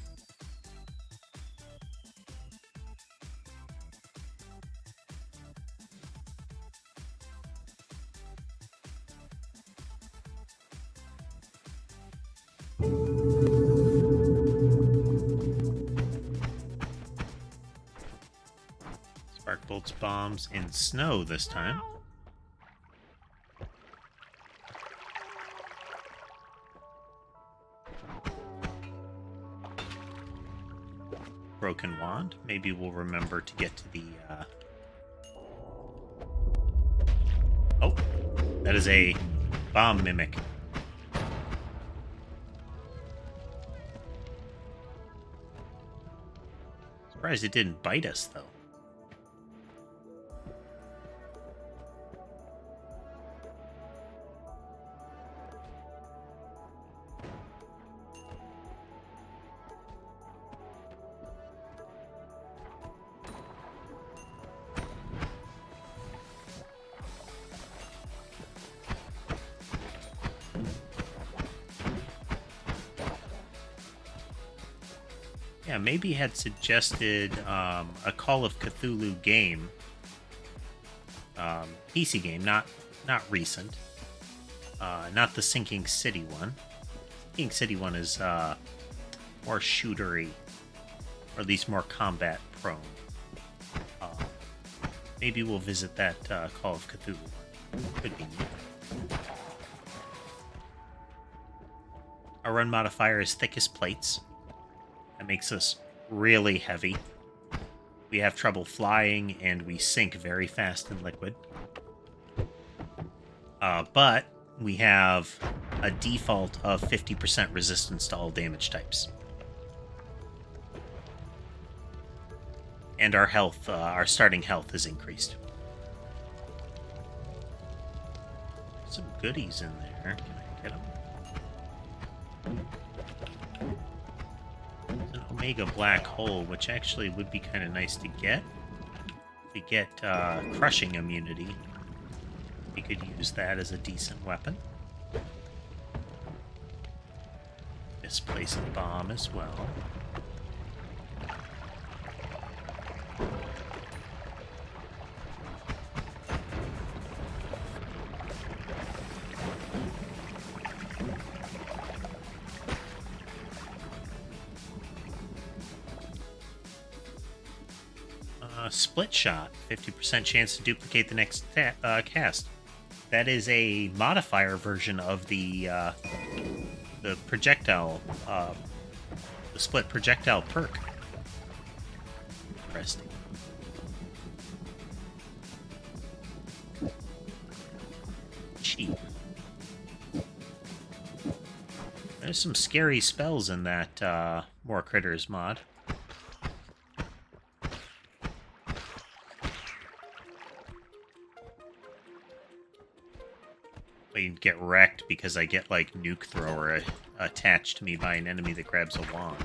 Spark bolts, bombs, and snow this time. Broken wand. Maybe we'll remember to get to the, Oh! That is a bomb mimic. Surprised it didn't bite us, though. Yeah, maybe had suggested a Call of Cthulhu game, PC game, not recent, not the Sinking City one. Sinking City one is more shootery, or at least more combat prone. Maybe we'll visit that Call of Cthulhu one. Could be neat. Our run modifier is thickest plates. That makes us really heavy. We have trouble flying, and we sink very fast in liquid. But we have a default of 50% resistance to all damage types. And our health, our starting health is increased. Some goodies in there. Can I get them? Omega black hole, which actually would be kind of nice to get. To get crushing immunity, we could use that as a decent weapon. Misplace a bomb as well. Split shot, 50% chance to duplicate the next cast. That is a modifier version of the projectile, the split projectile perk. Interesting. Cheap. There's some scary spells in that More Critters mod. Get wrecked because I get like nuke thrower attached to me by an enemy that grabs a wand.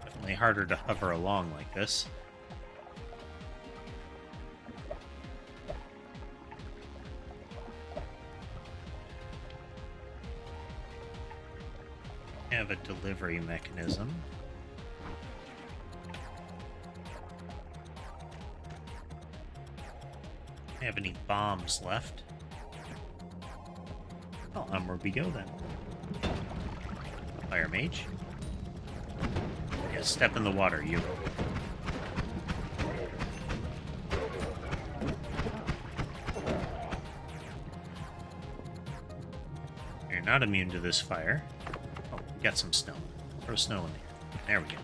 Definitely harder to hover along like this. Have a delivery mechanism. Have any bombs left? Well, onward we go then. Fire mage. Yeah, step in the water, you. You're not immune to this fire. Oh, we got some snow. Throw snow in there. There we go.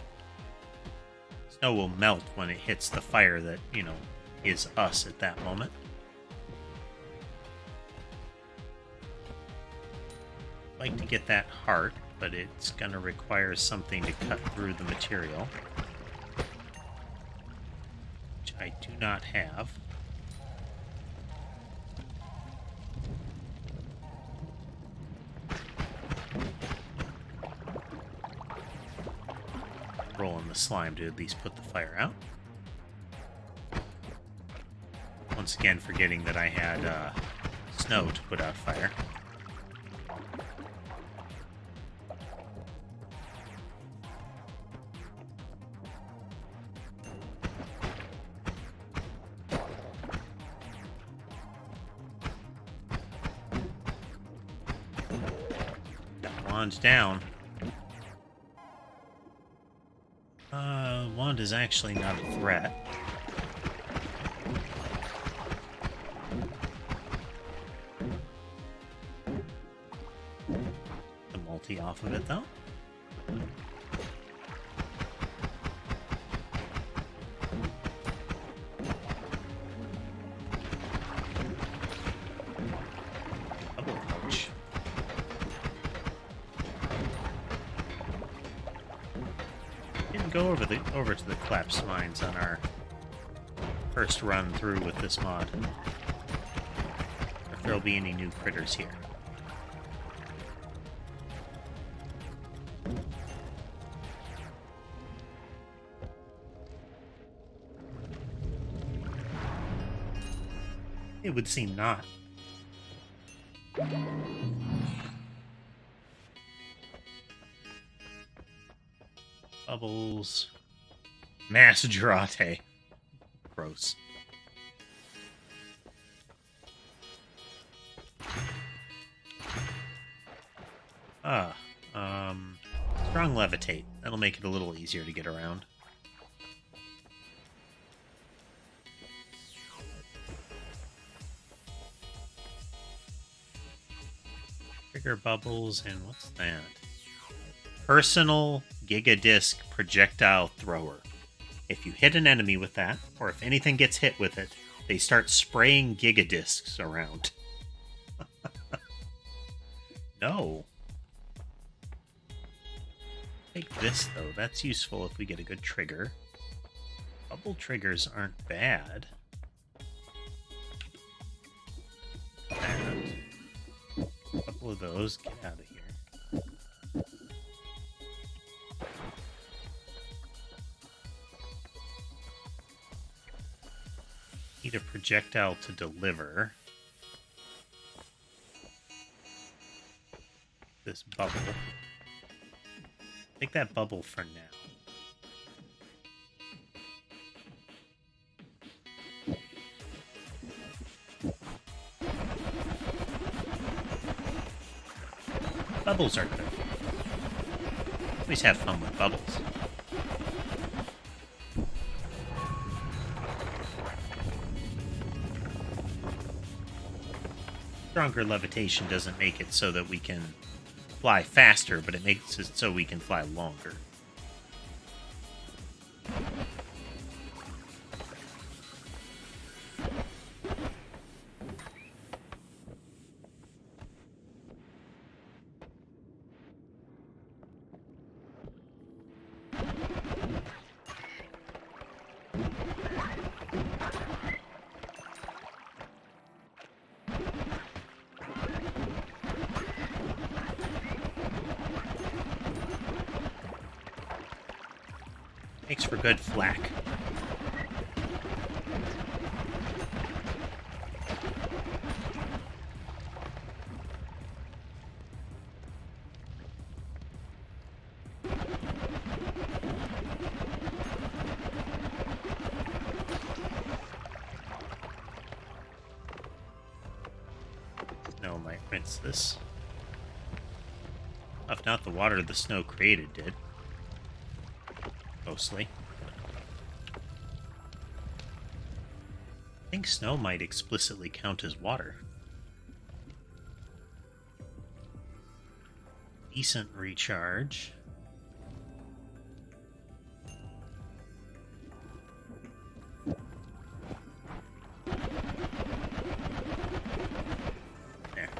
Snow will melt when it hits the fire that, you know, is us at that moment. I'd like to get that heart, but it's going to require something to cut through the material, which I do not have. Roll in the slime to at least put the fire out. Once again, forgetting that I had snow to put out fire. Wand down. Wand is actually not a threat. The multi off of it, though. Go over to the collapsed mines on our first run through with this mod. If there'll be any new critters here. It would seem not. Bubbles. Mass Gerate. Gross. Strong levitate. That'll make it a little easier to get around. Trigger bubbles, and what's that? Personal Gigadisc Projectile Thrower. If you hit an enemy with that, or if anything gets hit with it, they start spraying Gigadiscs around. No. Take this, though. That's useful if we get a good trigger. Bubble triggers aren't bad. And a couple of those. Get out of here. Need a projectile to deliver. This bubble. Take that bubble for now. Bubbles are good. Always have fun with bubbles. Stronger levitation doesn't make it so that we can fly faster, but it makes it so we can fly longer. Makes for good flak. Alright, rinse this. If not, the water the snow created did. Mostly. I think snow might explicitly count as water. Decent recharge. There.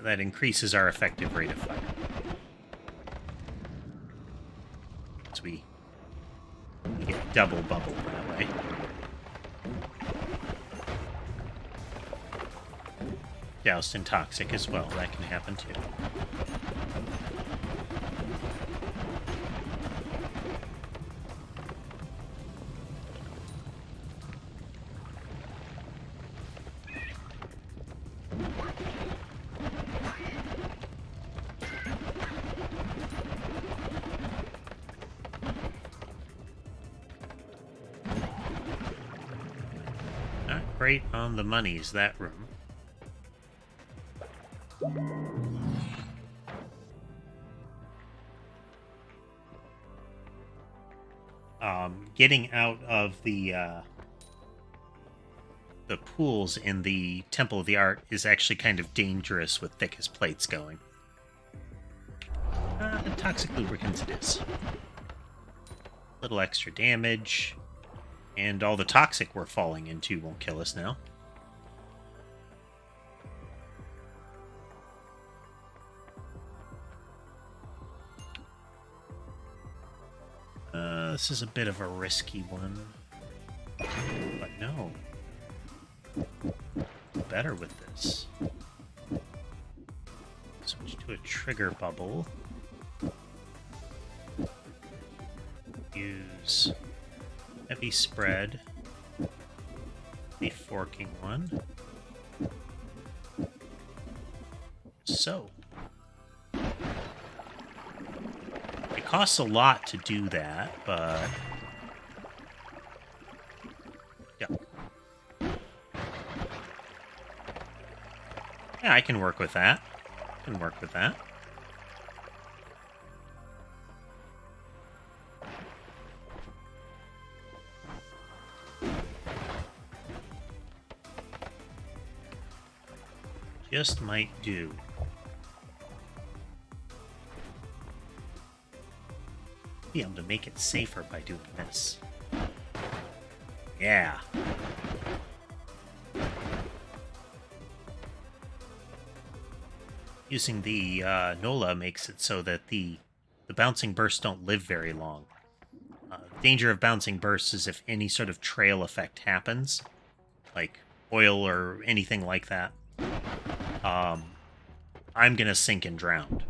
That increases our effective rate of fire. So we get double bubble that way. Doused in toxic as well. That can happen too. Not great on the monies, that room. Getting out of the pools in the Temple of the Art is actually kind of dangerous with thickest plates going. Toxic lubricants it is. Little extra damage, and all the toxic we're falling into won't kill us now. This is a bit of a risky one. But no. Better with this. Switch to a trigger bubble. Use heavy spread. The forking one. So. It costs a lot to do that, but yeah. Yeah, I can work with that. Just might do. Be able to make it safer by doing this. Yeah. Using the NOLA makes it so that the bouncing bursts don't live very long. Danger of bouncing bursts is if any sort of trail effect happens, like oil or anything like that, I'm gonna sink and drown.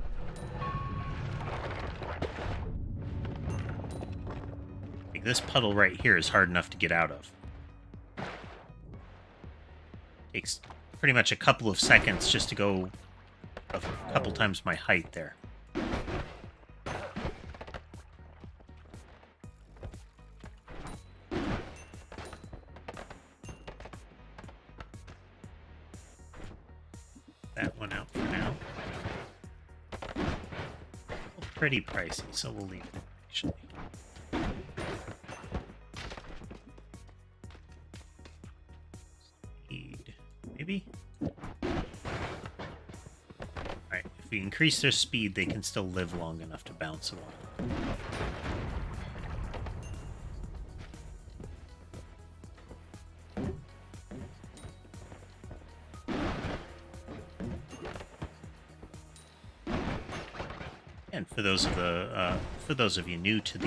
Like this puddle right here is hard enough to get out of. Takes pretty much a couple of seconds just to go a couple times my height there. That one out for now. Pretty pricey, so we'll leave it actually. Speed, maybe? Alright, if we increase their speed, they can still live long enough to bounce a while. And for those of you new to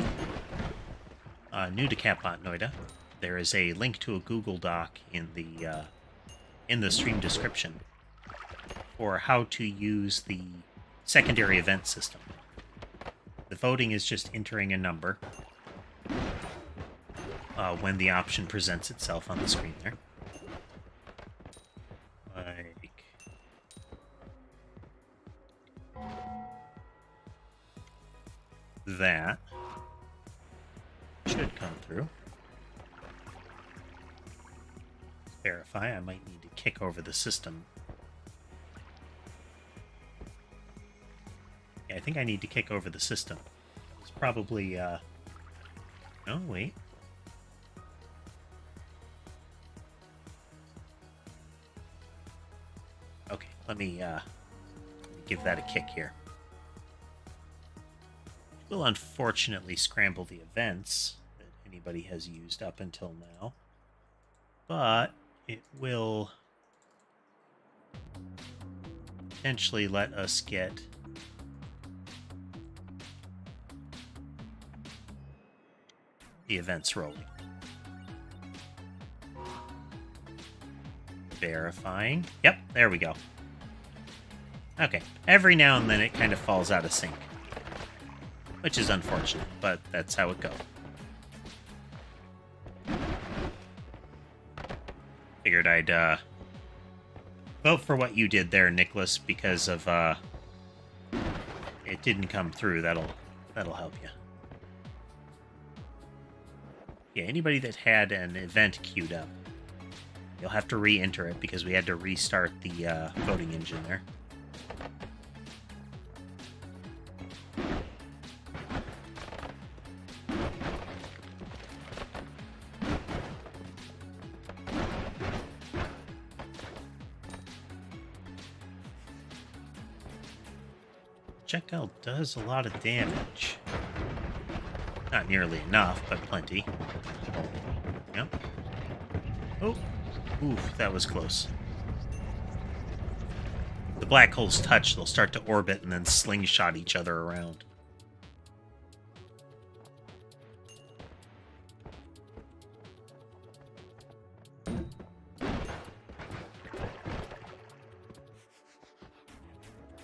Catbot Noita, there is a link to a Google Doc in the stream description for how to use the secondary event system. The voting is just entering a number when the option presents itself on the screen there. That should come through. Verify. I might need to kick over the system Okay, I think I need to kick over the system. It's probably, Oh, wait. Okay, let me give that a kick here. Will unfortunately scramble the events that anybody has used up until now, but it will potentially let us get the events rolling. Verifying. Yep, there we go. Okay, every now and then it kind of falls out of sync, which is unfortunate, but that's how it goes. Figured I'd vote for what you did there, Nicholas, because of it didn't come through. That'll help you. Yeah, anybody that had an event queued up, you'll have to re-enter it because we had to restart the voting engine there. Projectile does a lot of damage. Not nearly enough, but plenty. Yep. Oh. Oof, that was close. The black holes touch, they'll start to orbit and then slingshot each other around.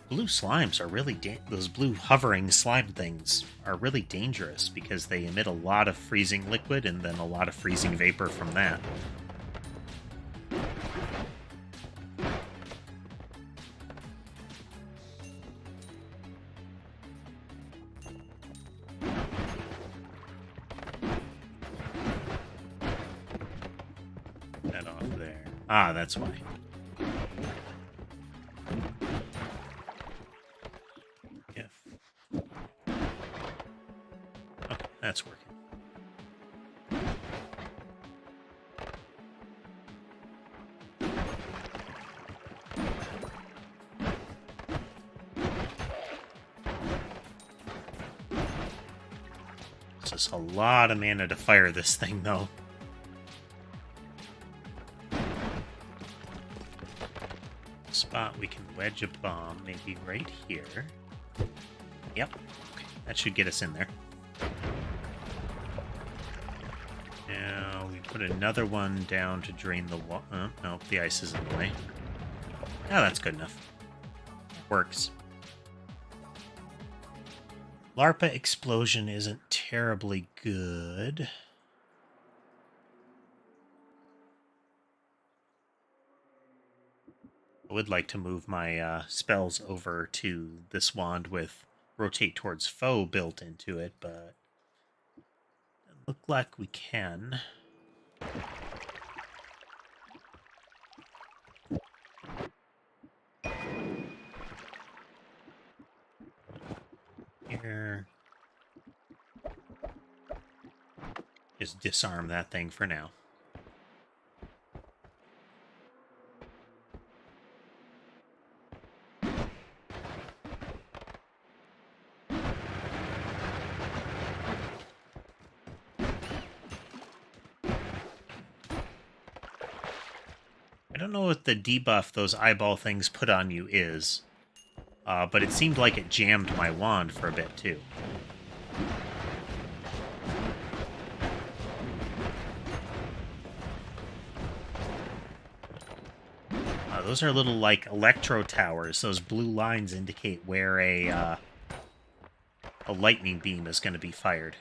Blue slimes are really those blue hovering slime things are really dangerous because they emit a lot of freezing liquid and then a lot of freezing vapor from that. That off there. Ah, that's why. That's working. This is a lot of mana to fire this thing, though. Spot we can wedge a bomb, maybe right here. Yep. Okay, that should get us in there. Now we put another one down to drain the water. Oh, no, the ice is in the way. Oh, that's good enough. Works. LARPA explosion isn't terribly good. I would like to move my spells over to this wand with rotate towards foe built into it, but look like we can. Here. Just disarm that thing for now. I don't know what the debuff those eyeball things put on you is, but it seemed like it jammed my wand for a bit, too. Those are little, like, electro towers. Those blue lines indicate where a lightning beam is going to be fired.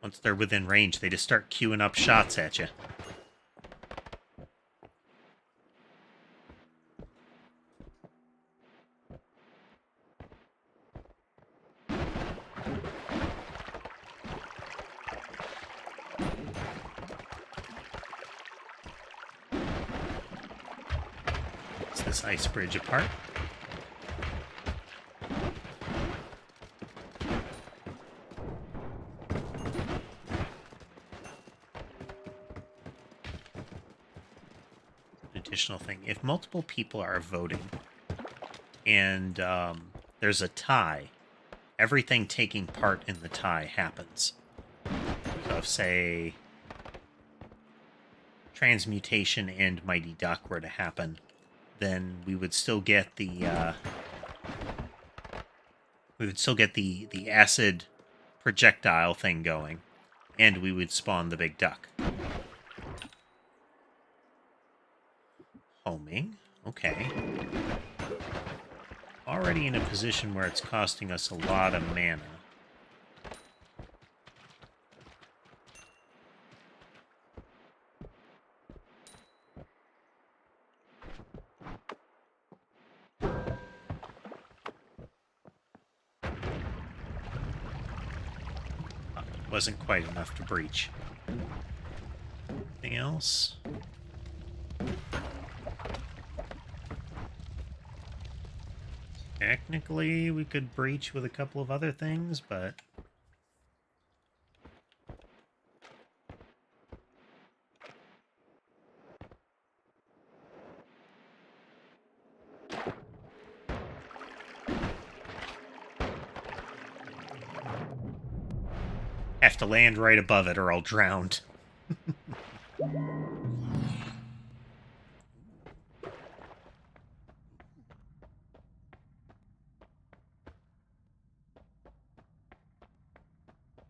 Once they're within range, they just start queuing up shots at you. this ice bridge apart. Additional thing, if multiple people are voting and there's a tie, everything taking part in the tie happens. So if, say, transmutation and Mighty Duck were to happen, then we would still get the acid projectile thing going, and we would spawn the big duck. Homing. Okay. Already in a position where it's costing us a lot of mana. Wasn't quite enough to breach. Anything else? Technically, we could breach with a couple of other things, but... have to land right above it or I'll drown. Well,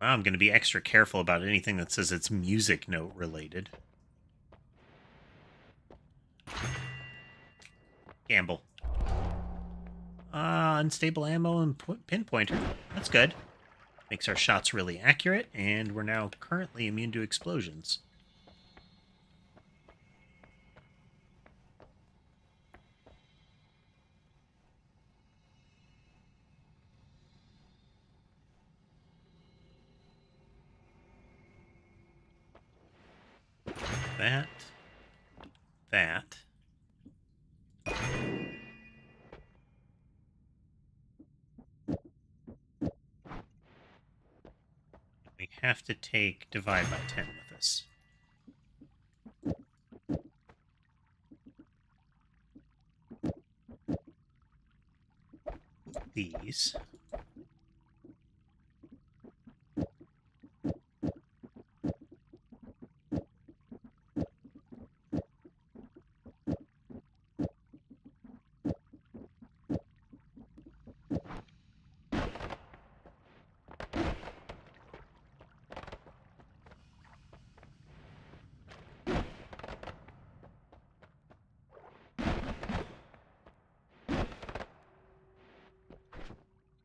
I'm going to be extra careful about anything that says it's music note related. Gamble. Unstable ammo and pinpointer. That's good. Makes our shots really accurate, and we're now currently immune to explosions. That. We have to take divide by 10 with us. These.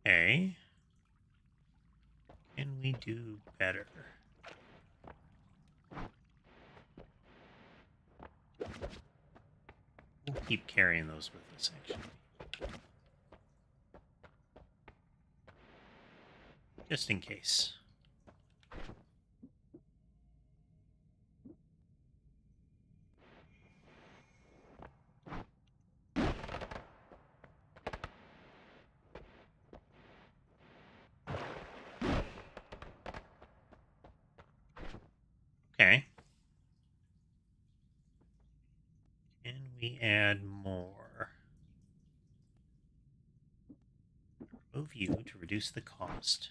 Okay. Can we do better? We'll keep carrying those with us, actually. Just in case. Okay. Can we add more? Remove you to reduce the cost.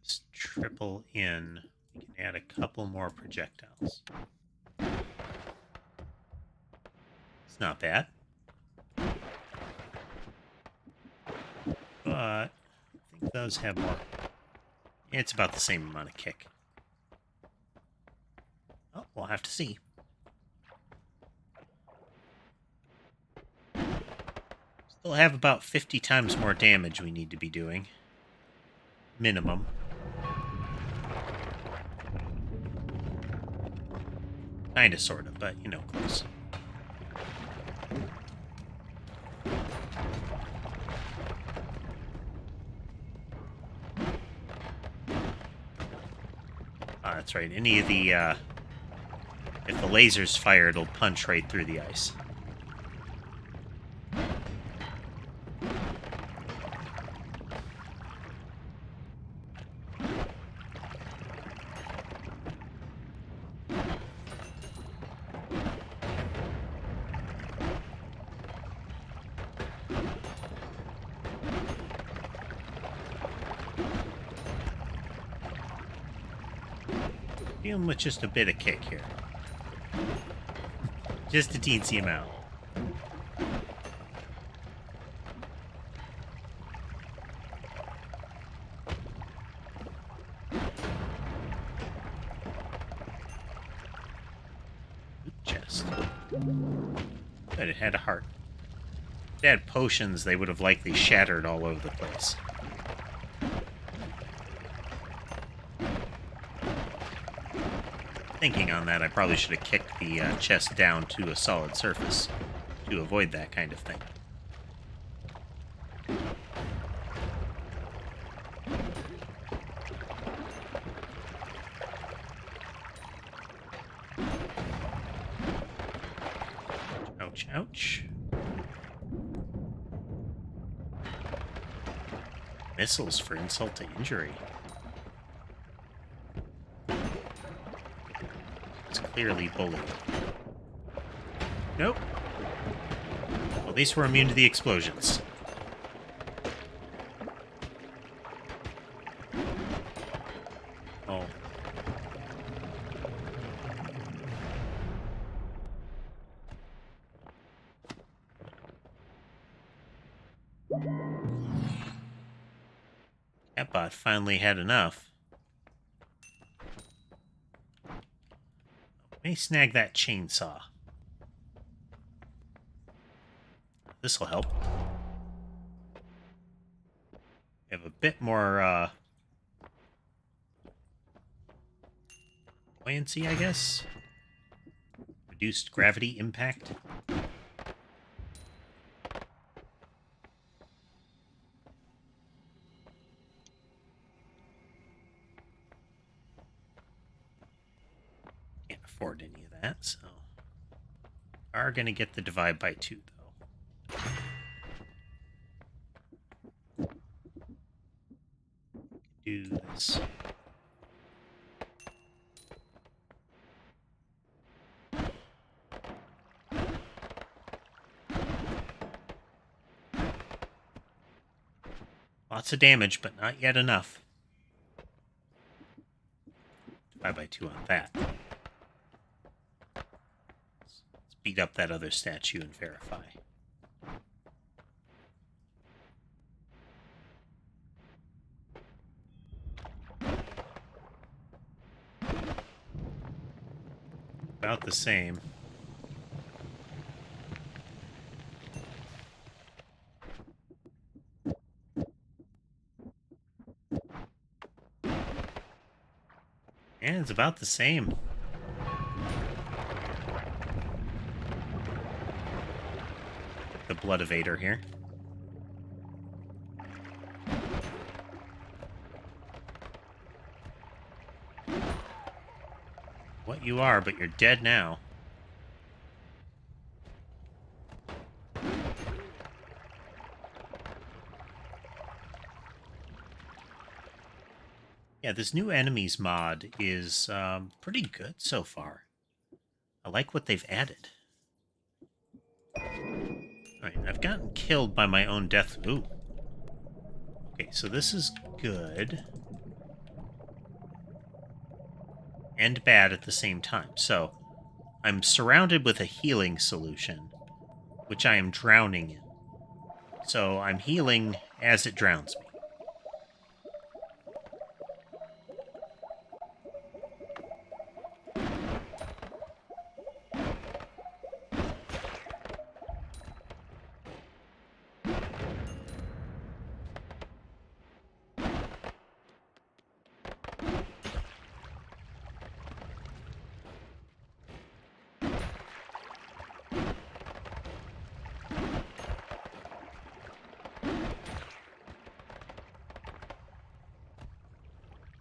This triple in. We can add a couple more projectiles. It's not bad. But I think those have more. It's about the same amount of kick. Oh, we'll have to see. Still have about 50 times more damage we need to be doing. Minimum. Kinda, sorta, but, you know, close. That's right. Any of the, if the laser's fire, it'll punch right through the ice. Dealing with just a bit of kick here. Just a teensy amount. Chest. But it had a heart. If they had potions, they would have likely shattered all over the place. Thinking on that, I probably should have kicked the chest down to a solid surface to avoid that kind of thing. Ouch, ouch. Missiles for insult to injury. Clearly bullied. Nope. Well, at least we're immune to the explosions. Oh. Catbot finally had enough. Let me snag that chainsaw. This'll help. We have a bit more, buoyancy, I guess? Reduced gravity impact. Afford any of that, so are gonna get the divide by 2 though. Do this. Lots of damage, but not yet enough. Divide by 2 on that. Beat up that other statue and verify. About the same. And it's about the same. The blood evader here. What you are, but you're dead now. Yeah, this new enemies mod is pretty good so far. I like what they've added. Alright, I've gotten killed by my own death. Ooh. Okay, so this is good. And bad at the same time. So, I'm surrounded with a healing solution, which I am drowning in. So, I'm healing as it drowns me.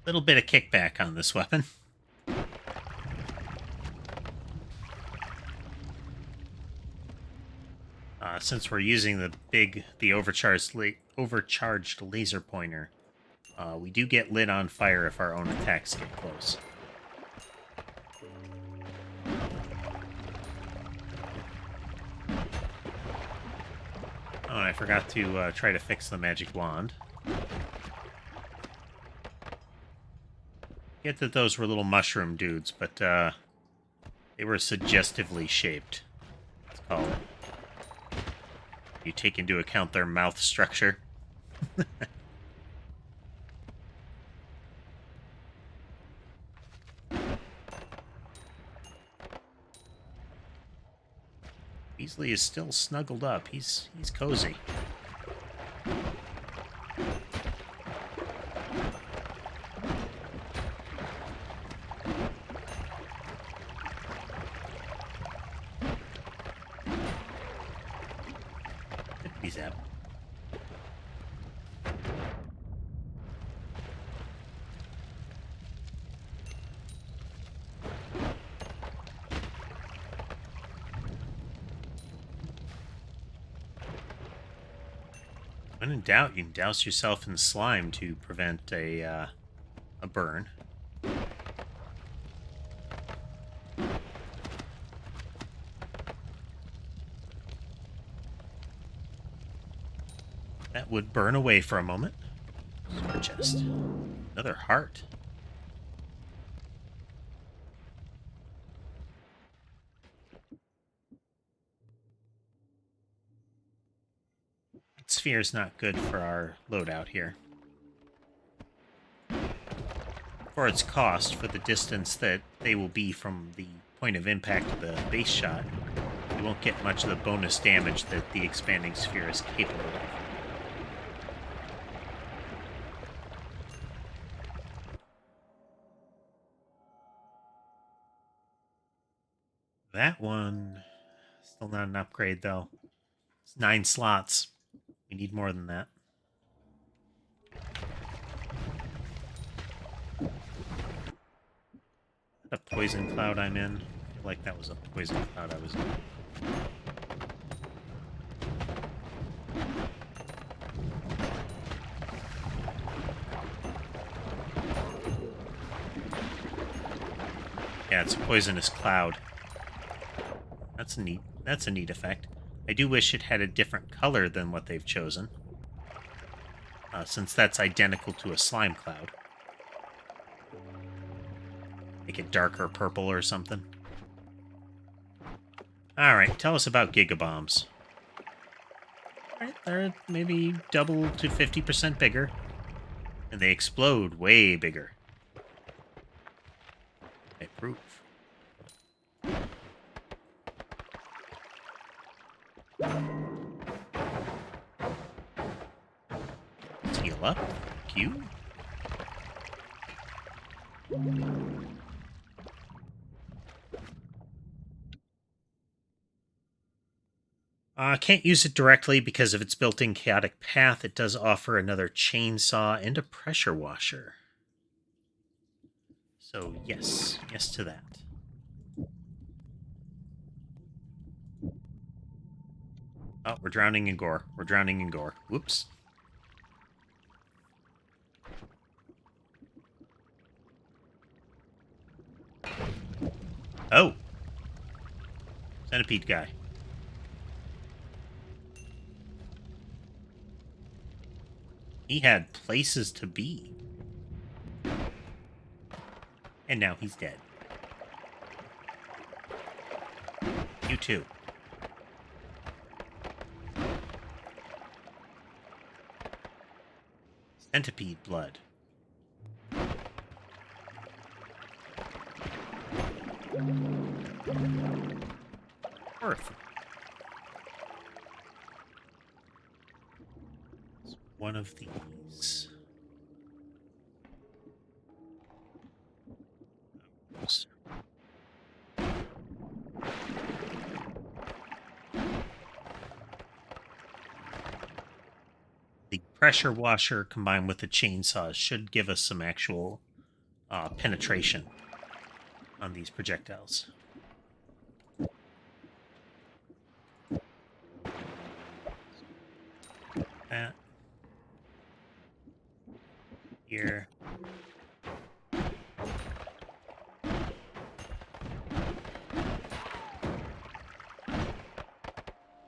Little bit of kickback on this weapon. Since we're using the overcharged laser pointer, we do get lit on fire if our own attacks get close. Oh, and I forgot to try to fix the magic wand. Get that those were little mushroom dudes, but they were suggestively shaped, let's call it. You take into account their mouth structure. Beasley is still snuggled up. He's cozy. He's out. When in doubt, you can douse yourself in slime to prevent a burn. That would burn away for a moment. Sword chest. Another heart. Sphere is not good for our loadout here. For its cost, for the distance that they will be from the point of impact of the base shot, you won't get much of the bonus damage that the expanding sphere is capable of. That one, still not an upgrade though. It's 9 slots. We need more than that. A poison cloud I'm in. I feel like that was a poison cloud I was in. Yeah, it's a poisonous cloud. That's a neat effect. I do wish it had a different color than what they've chosen, since that's identical to a slime cloud. Make it darker purple or something. Alright, tell us about gigabombs. Alright, they're maybe double to 50% bigger, and they explode way bigger. I approve. Let's heal up. Thank you. Can't use it directly because of its built-in chaotic path. It does offer another chainsaw and a pressure washer. So yes to that. Oh, we're drowning in gore. We're drowning in gore. Whoops. Oh! Centipede guy. He had places to be. And now he's dead. You too. Centipede blood. Earth. It's one of these. Oops. The pressure washer combined with the chainsaws should give us some actual penetration on these projectiles. that. Here.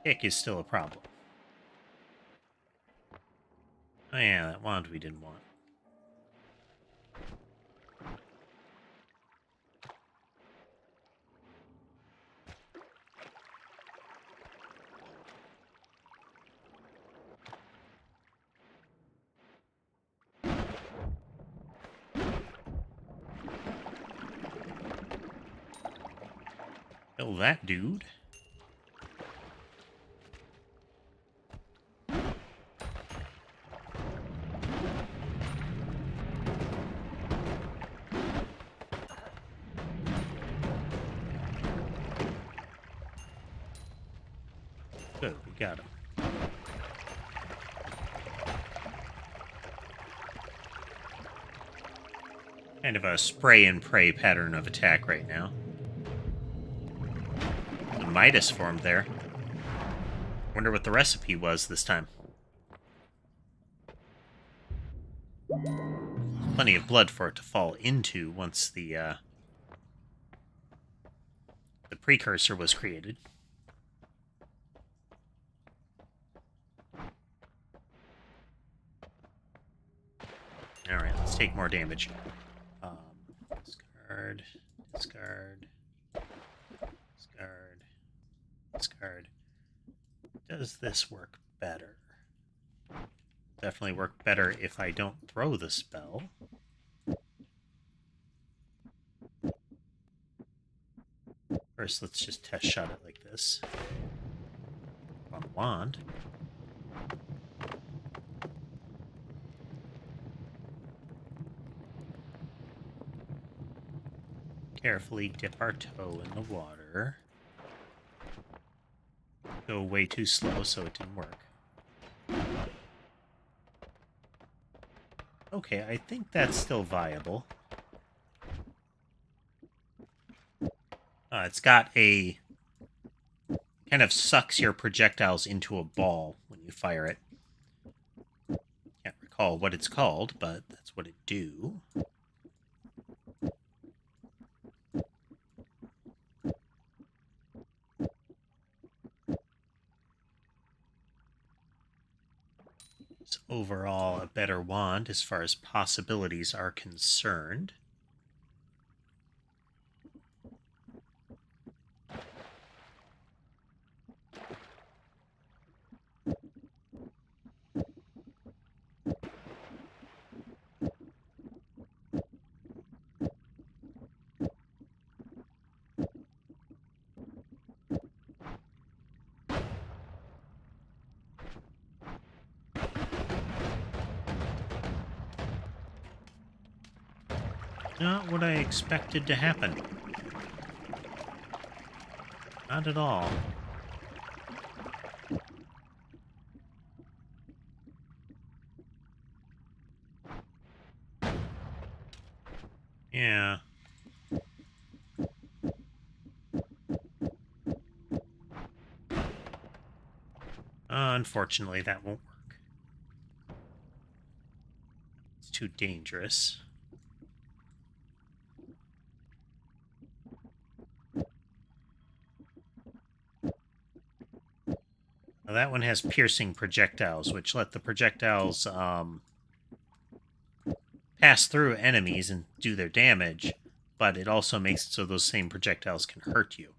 Kick is still a problem. Oh yeah, that wand we didn't want. Kill that dude. Good, we got him. Kind of a spray and pray pattern of attack right now. The Midas formed there. Wonder what the recipe was this time. Plenty of blood for it to fall into once the precursor was created. Alright, let's take more damage. Discard, discard, discard, discard. Does this work better? Definitely work better if I don't throw the spell. First, let's just test shot it like this. On a wand. Carefully dip our toe in the water. Go way too slow, so it didn't work. Okay, I think that's still viable. It's got a... kind of sucks your projectiles into a ball when you fire it. Can't recall what it's called, but that's what it do. It's overall a better wand as far as possibilities are concerned. Not what I expected to happen. Not at all. Yeah. Unfortunately, that won't work. It's too dangerous. Now that one has piercing projectiles, which let the projectiles pass through enemies and do their damage, but it also makes it so those same projectiles can hurt you.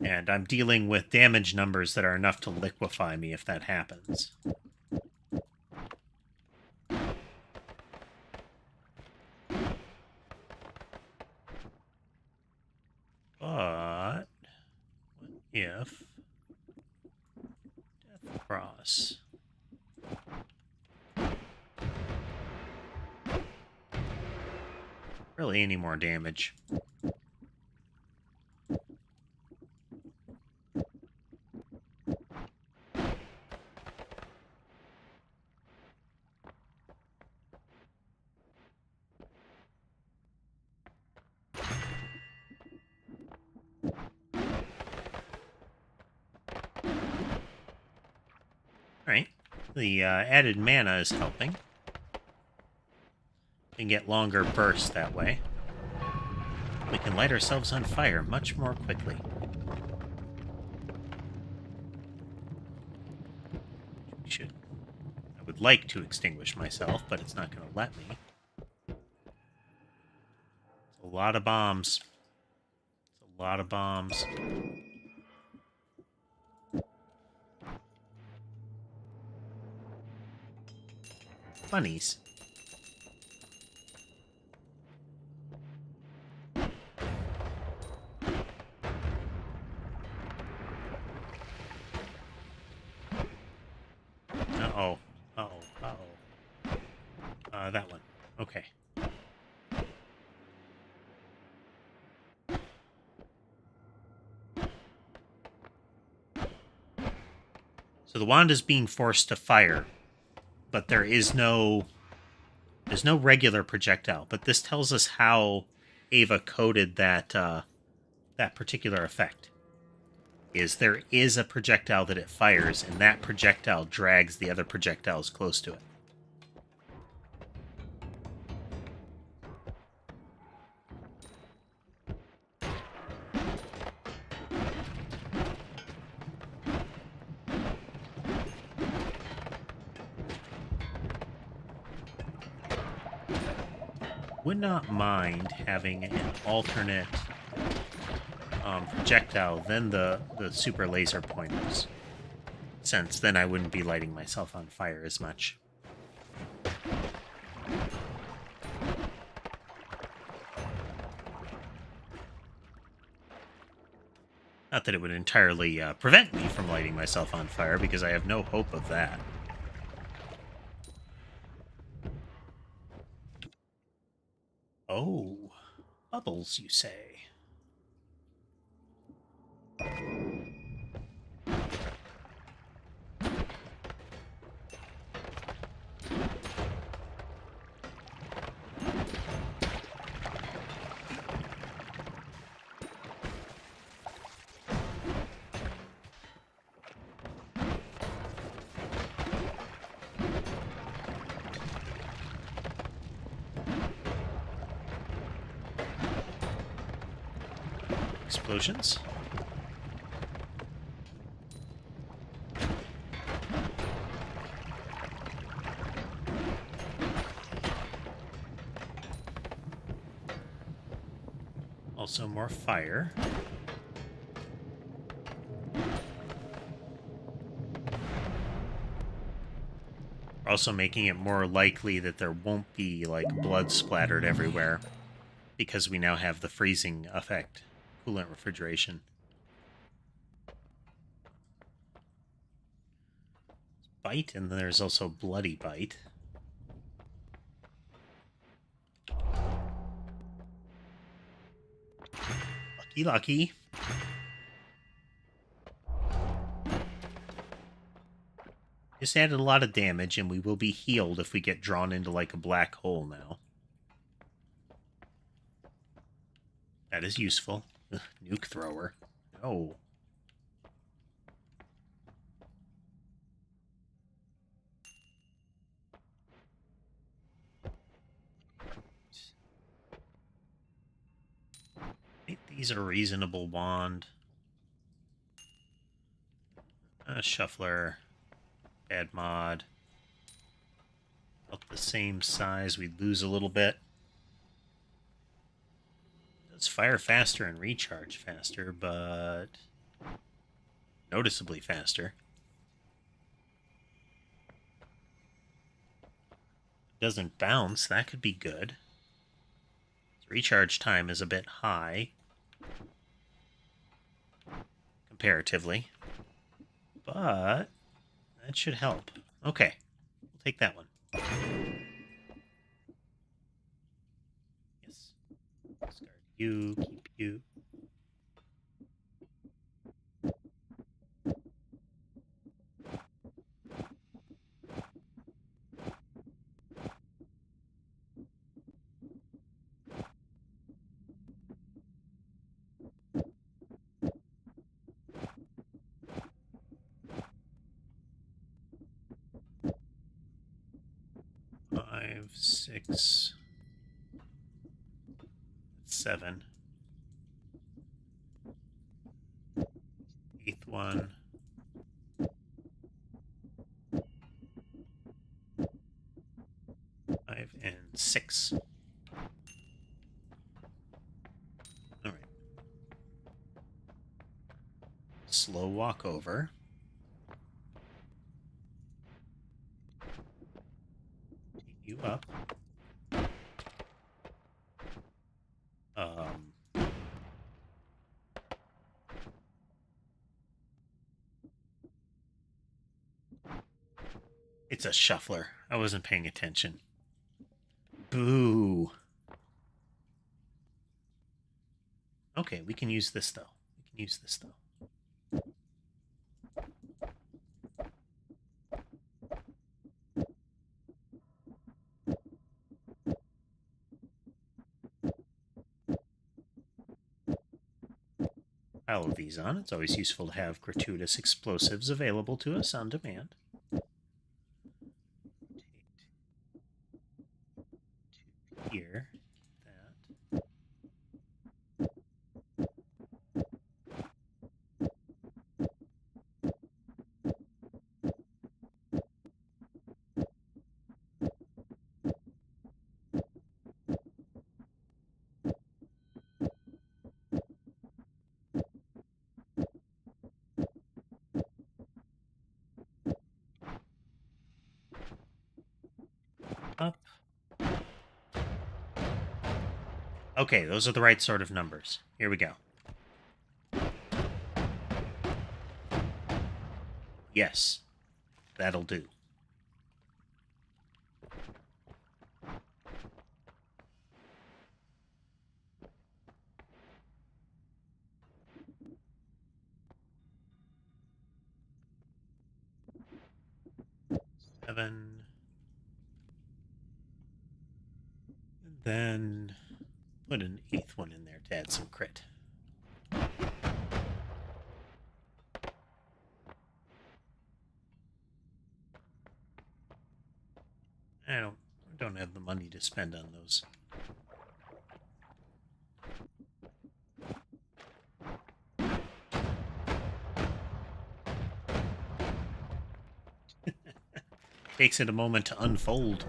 And I'm dealing with damage numbers that are enough to liquefy me if that happens. But what if Death Cross? Really any more damage? Right. The added mana is helping. We can get longer bursts that way. We can light ourselves on fire much more quickly. I would like to extinguish myself, but it's not going to let me. It's a lot of bombs. It's a lot of bombs. Bunnies. Uh-oh. Uh-oh. Uh-oh. That one. Okay. So the wand is being forced to fire, but there's no regular projectile. But this tells us how Ava coded that that particular effect. There is a projectile that it fires, and that projectile drags the other projectiles close to it. Would not mind having an alternate projectile than the super laser pointers, since then I wouldn't be lighting myself on fire as much. Not that it would entirely prevent me from lighting myself on fire, because I have no hope of that. Oh, bubbles, you say? Explosions. Also more fire. We're also making it more likely that there won't be, like, blood splattered everywhere, because we now have the freezing effect. Coolant refrigeration. Bite, and then there's also bloody bite. Lucky, lucky. Just added a lot of damage, and we will be healed if we get drawn into, like, a black hole now. That is useful. Ugh, nuke thrower. No. I think these are reasonable wand. Shuffler. Bad mod. About the same size, we'd lose a little bit. Does fire faster and recharge faster, but noticeably faster. Doesn't bounce, that could be good. Recharge time is a bit high, comparatively, but that should help. Okay, we'll take that one. Yes. Discard you, keep you. 5, 6, 7. 8th one. 5 and 6. All right. Slow walk over. Take you up. It's a shuffler. I wasn't paying attention. Boo. Okay, we can use this, though. Pile of these on. It's always useful to have gratuitous explosives available to us on demand. Here. Up. Okay, those are the right sort of numbers. Here we go. Yes, that'll do. Seven. And then put an 8th one in there to add some crit. I don't have the money to spend on those. Takes it a moment to unfold.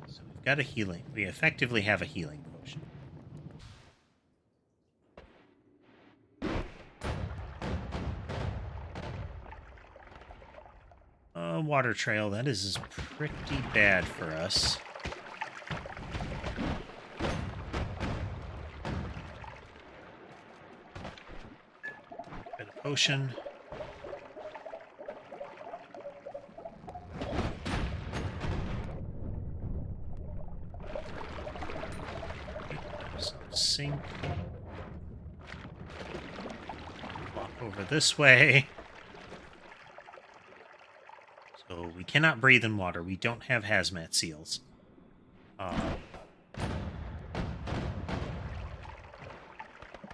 So we've got a healing. We effectively have a healing potion. Water trail, that is pretty bad for us. Got a potion. Some sink. Walk over this way. So we cannot breathe in water. We don't have hazmat seals.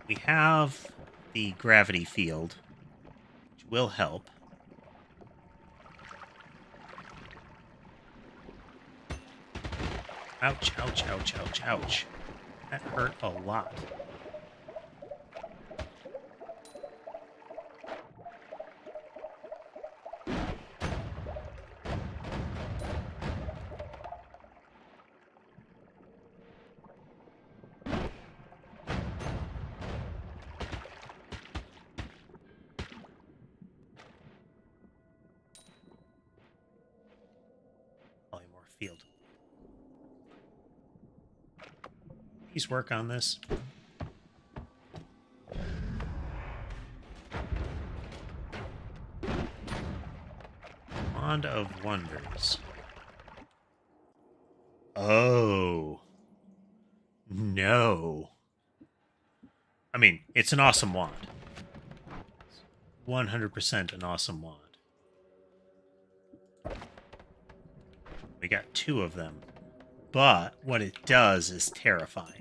We have the gravity field, which will help. Ouch, ouch, ouch, ouch, ouch. That hurt a lot. Field. Please work on this. Wand of Wonders. Oh. No. I mean, it's an awesome wand. 100% an awesome wand. We got 2 of them. but what it does is terrifying.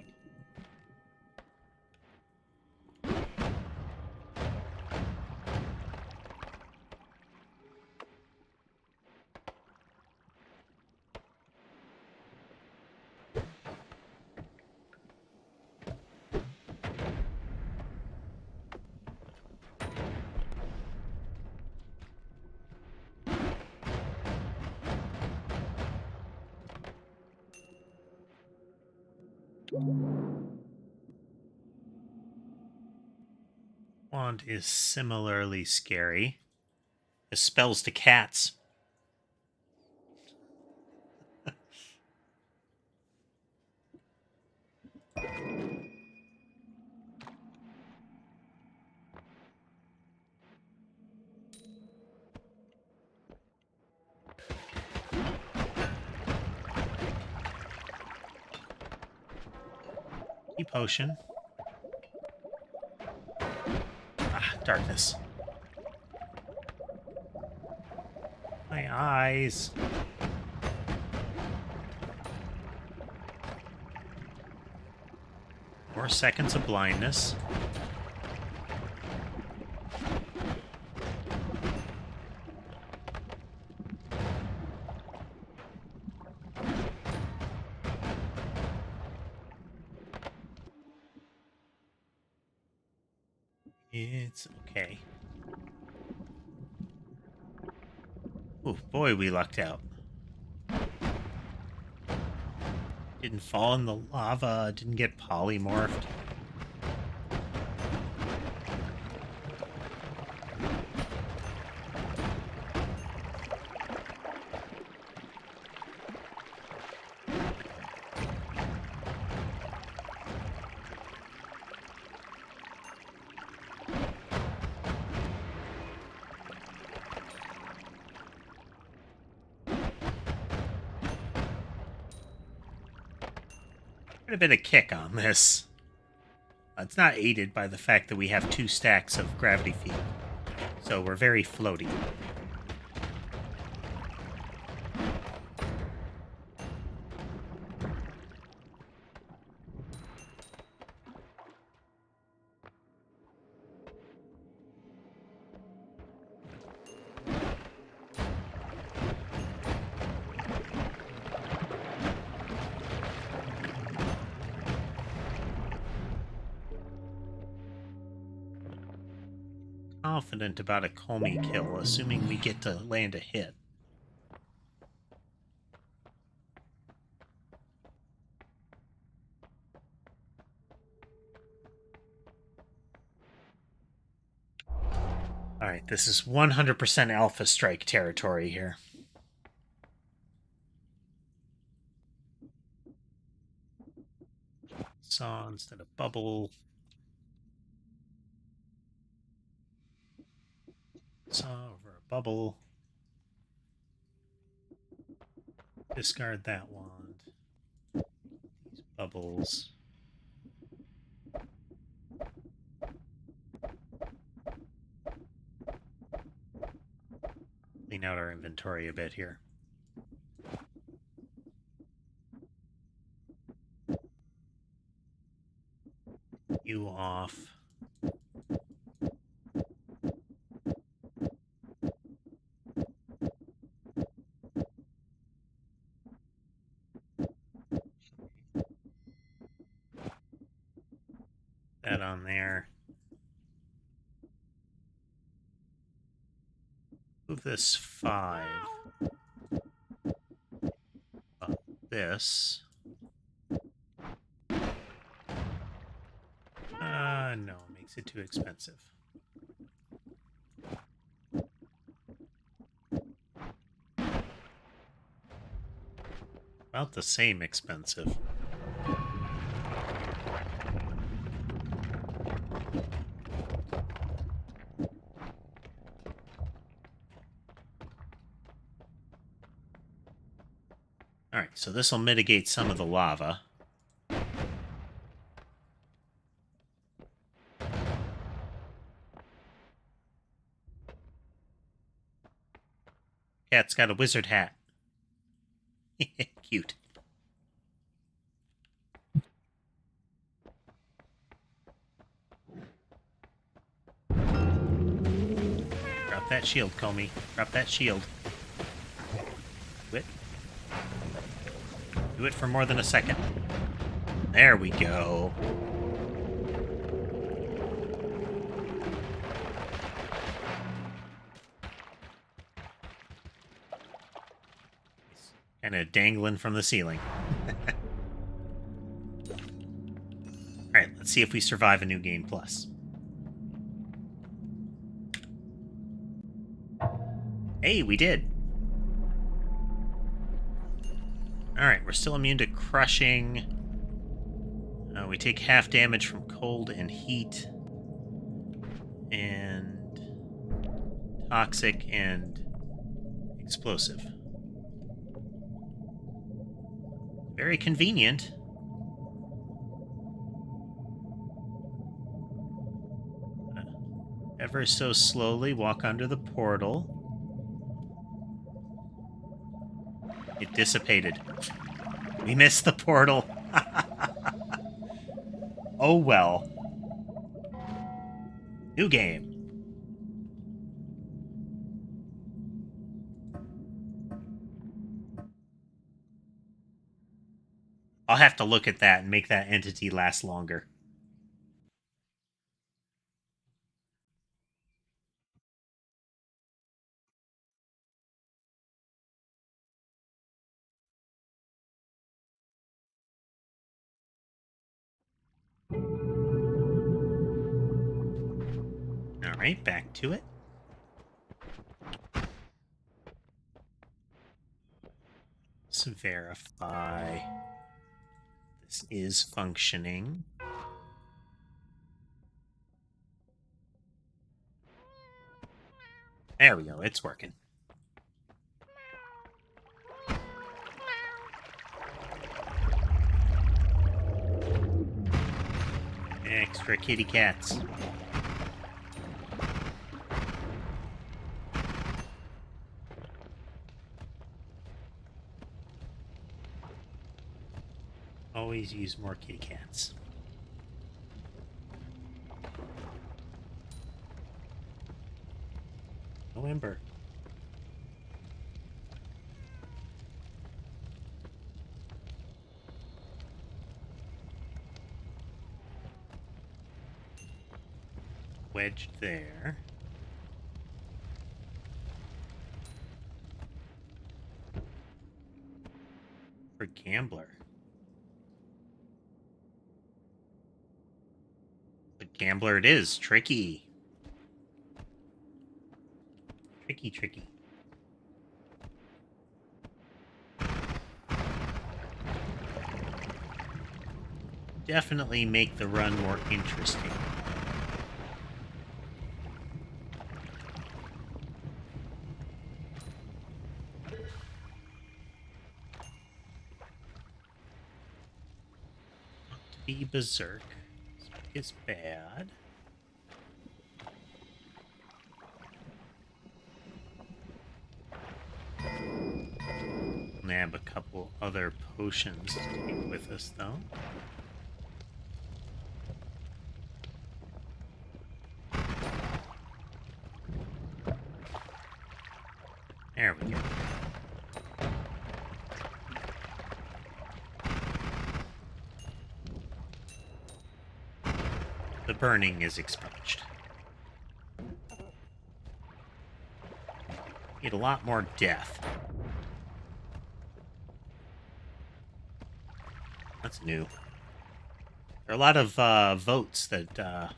Wand is similarly scary. It spells to cats. Key potion. Ah, darkness. My eyes. More seconds of blindness. It's okay. Oh boy, we lucked out. Didn't fall in the lava, didn't get polymorphed. A bit of kick on this. It's not aided by the fact that we have 2 stacks of gravity field, so we're very floaty. Confident about a Comey kill, assuming we get to land a hit. Alright, this is 100% Alpha Strike territory here. Saw instead of bubble. Saw over a bubble. Discard that wand. These bubbles. Clean out our inventory a bit here. You off. That on there. Move this 5. This. No, makes it too expensive. About the same expensive. Alright, so this will mitigate some of the lava. Cat's got a wizard hat. Cute. that shield, Comey. Drop that shield. Do it. Do it for more than a second. There we go. Kind of dangling from the ceiling. Alright, let's see if we survive a new game plus. Hey, we did. Alright, we're still immune to crushing. We take half damage from cold and heat. And toxic and explosive. Very convenient. Ever so slowly walk under the portal. It dissipated. We missed the portal. Oh well. New game. I'll have to look at that and make that entity last longer. Alright, back to it. Let's verify this is functioning. There we go, it's working. Extra kitty cats. Always use more kitty cats. No ember. Wedged there. For gambler. The gambler it is. Tricky. Tricky. Definitely make the run more interesting. Be berserk is bad. Nab a couple other potions to take with us, though. There we go. The burning is expunged. Need a lot more death. That's new. There are a lot of votes that I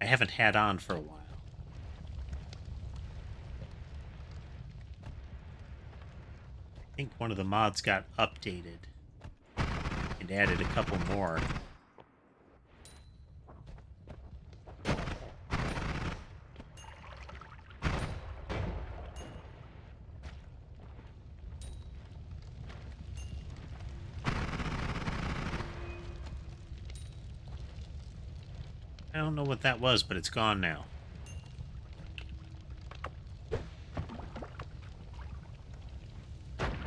haven't had on for a while. I think one of the mods got updated and added a couple more. I don't know what that was, but it's gone now.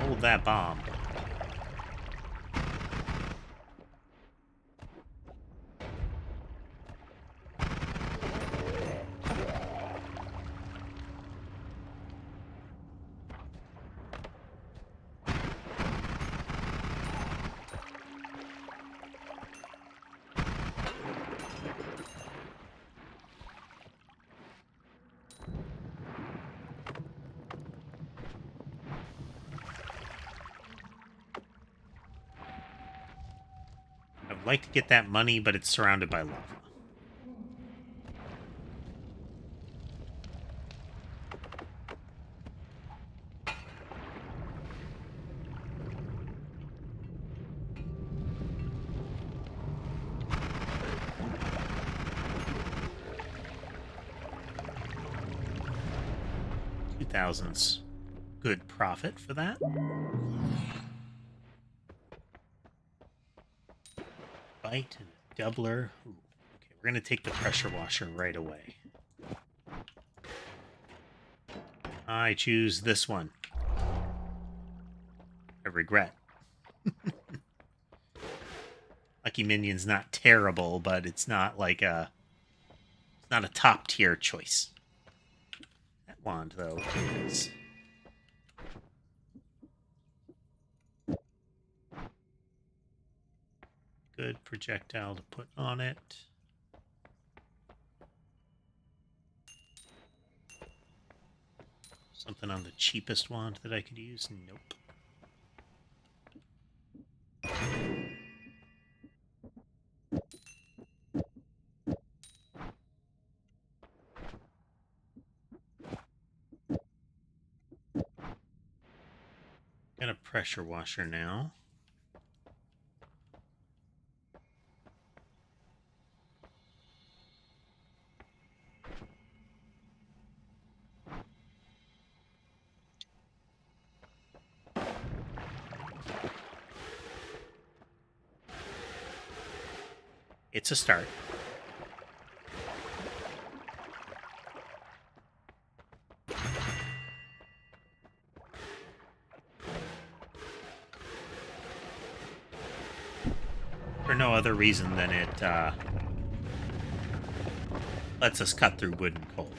Hold that bomb. I'd like to get that money, but it's surrounded by lava. $2,000's good profit for that. Bite and a doubler. Ooh. Okay, we're gonna take the pressure washer right away. I choose this one. I regret. Lucky Minion's not terrible, but it's not like it's not a top tier choice. That wand though is good projectile to put on it. Something on the cheapest wand that I could use? Nope. Got a pressure washer now. It's a start. For no other reason than it lets us cut through wood and coal.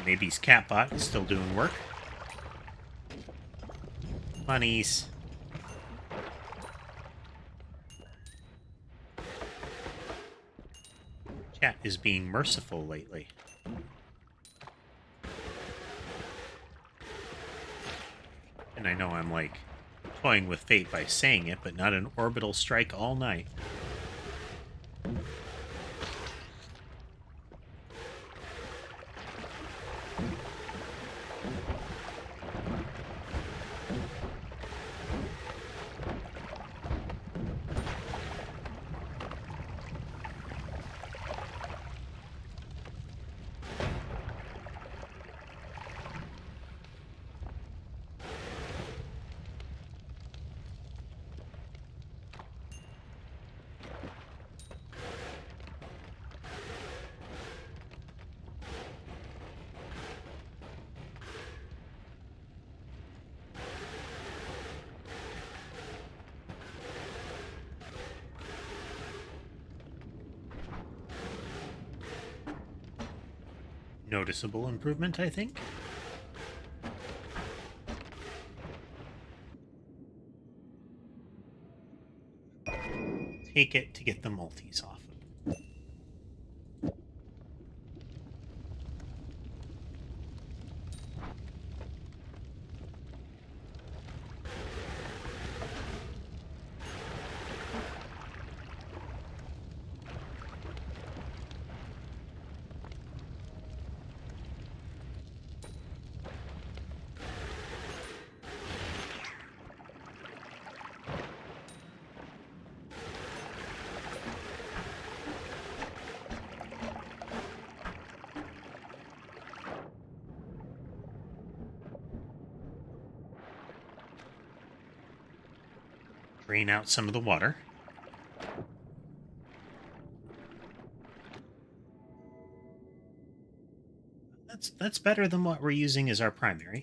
Maybe his catbot is still doing work. Monies. Chat is being merciful lately. And I know I'm like toying with fate by saying it, but not an orbital strike all night. Noticeable improvement, I think. Take it to get the multis off of it. Drain out some of the water. That's better than what we're using as our primary.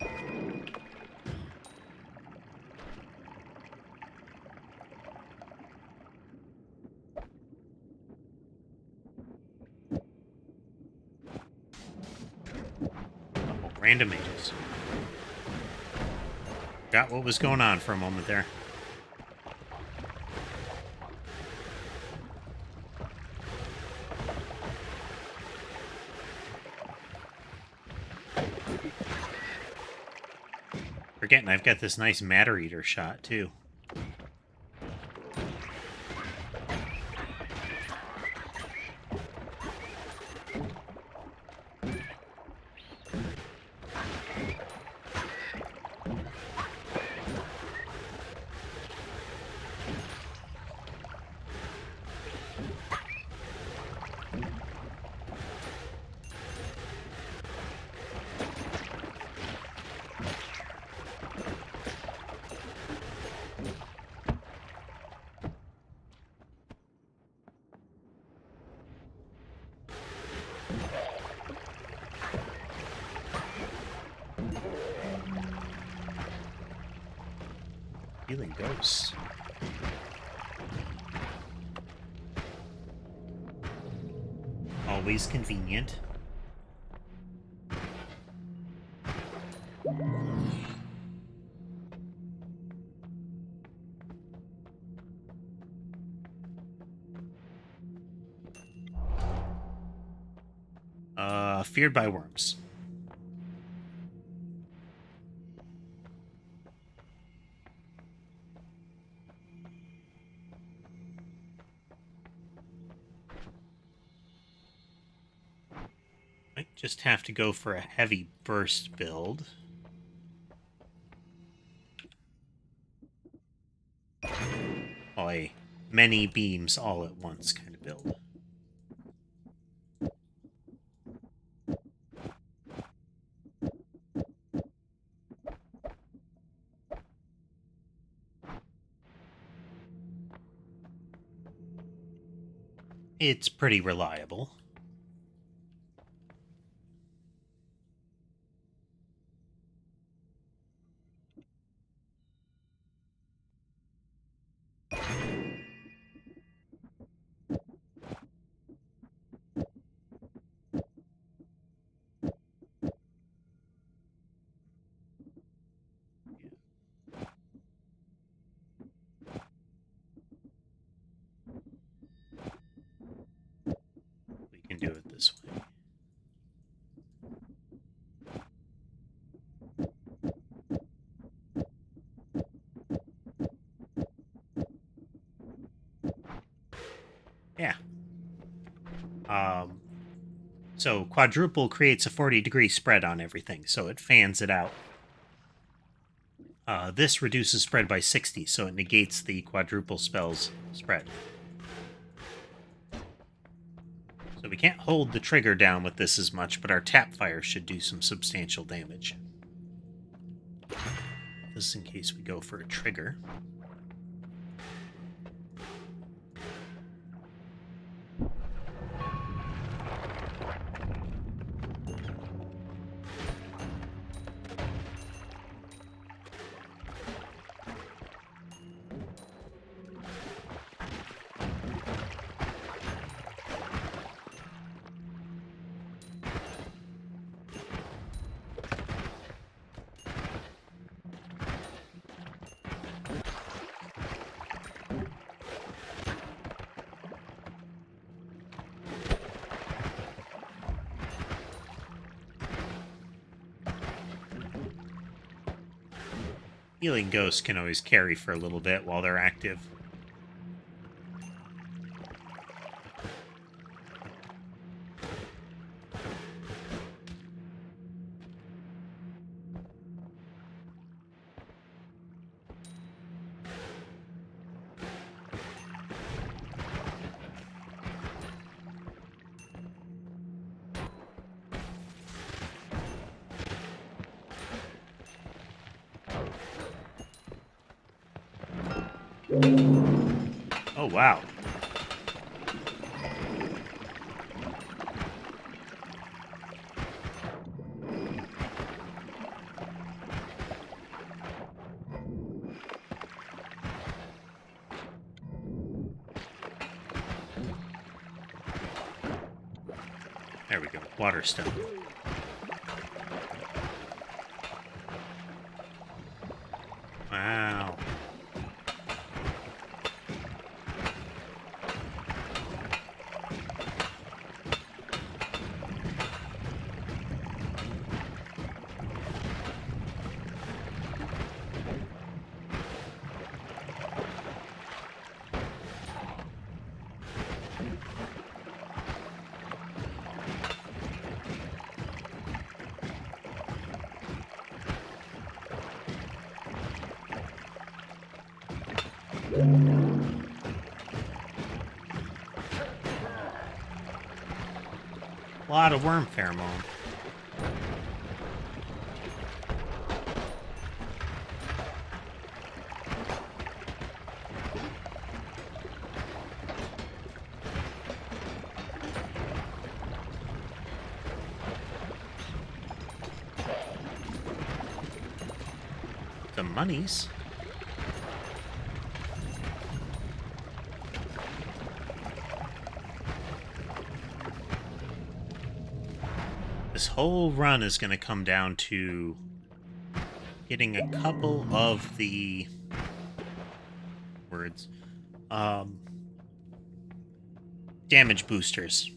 Randomatoes. Got what was going on for a moment there. Forgetting I've got this nice matter eater shot too. Healing ghosts. Always convenient. Feared by worms. Might just have to go for a heavy burst build. Well, a many beams all at once kind of build. It's pretty reliable. We can do it this way. Yeah. So quadruple creates a 40-degree spread on everything, so it fans it out. This reduces spread by 60, so it negates the quadruple spell's spread. So we can't hold the trigger down with this as much, but our tap fire should do some substantial damage. This is in case we go for a trigger. Healing ghosts can always carry for a little bit while they're active. Oh, wow. There we go. Water stone. A lot of worm pheromone. The monies. This whole run is going to come down to getting a couple of the words damage boosters.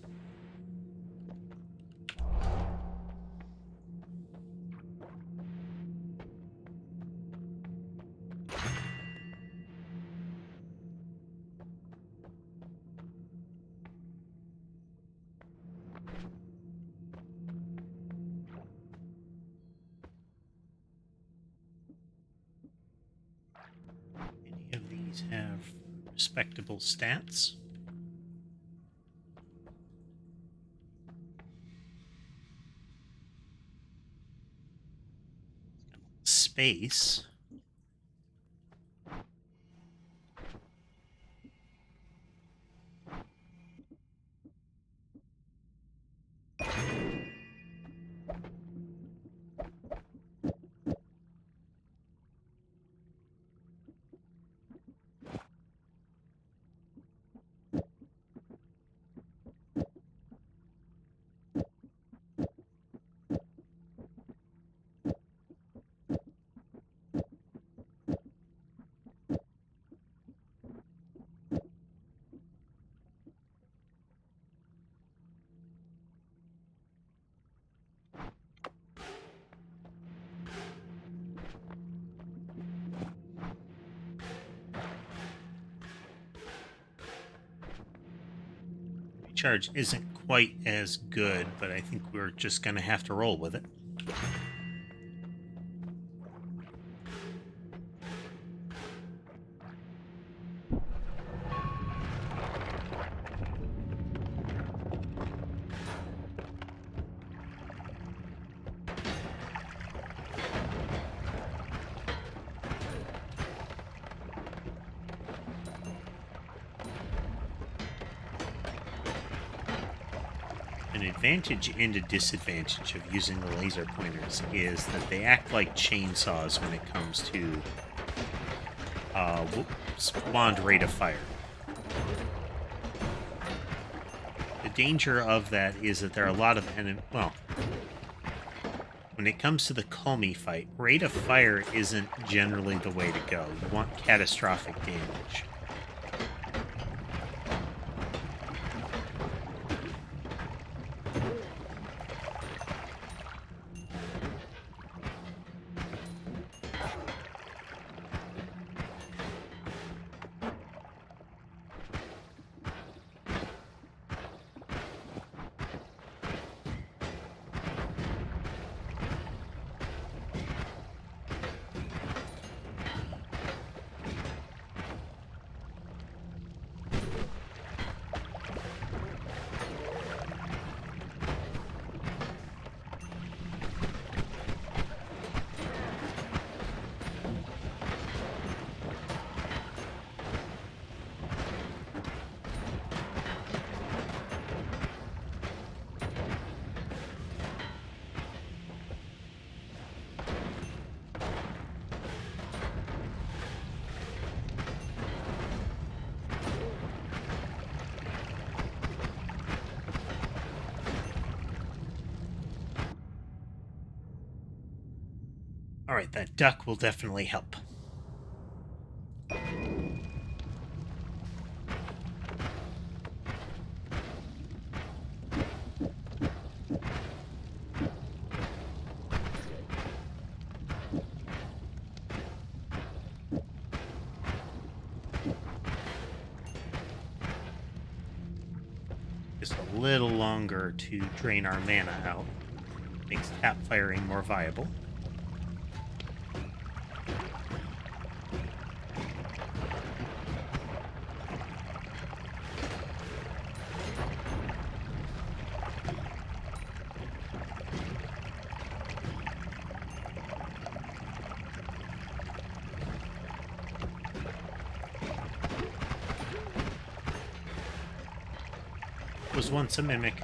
Have respectable stats. Space. Recharge isn't quite as good, but I think we're just going to have to roll with it. An advantage and a disadvantage of using the laser pointers is that they act like chainsaws when it comes to spawned rate of fire. The danger of that is that there are a lot of well, when it comes to the Comey fight, rate of fire isn't generally the way to go. You want catastrophic damage. Alright, that duck will definitely help. Just a little longer to drain our mana out. Makes tap firing more viable. Was once a mimic.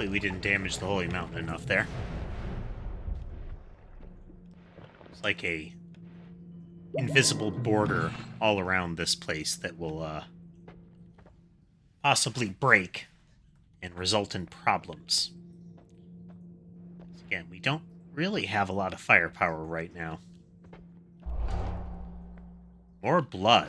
We didn't damage the Holy Mountain enough there. It's like a invisible border all around this place that will possibly break and result in problems. Again, we don't really have a lot of firepower right now. More blood.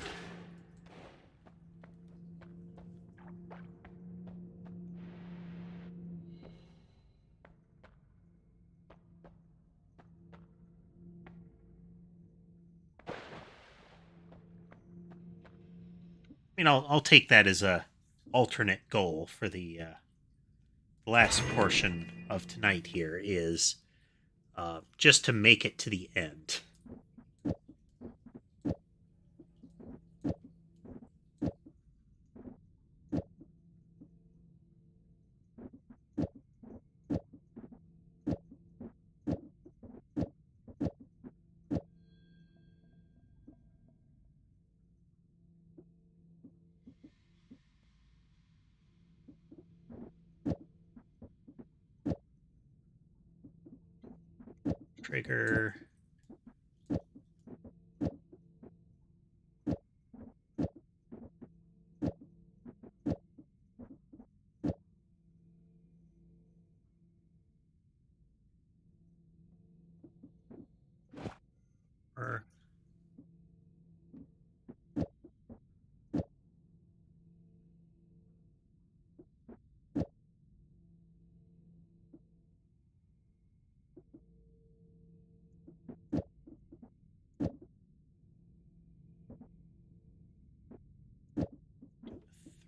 I mean, I'll take that as a alternate goal for the last portion of tonight here is just to make it to the end. Trigger. Or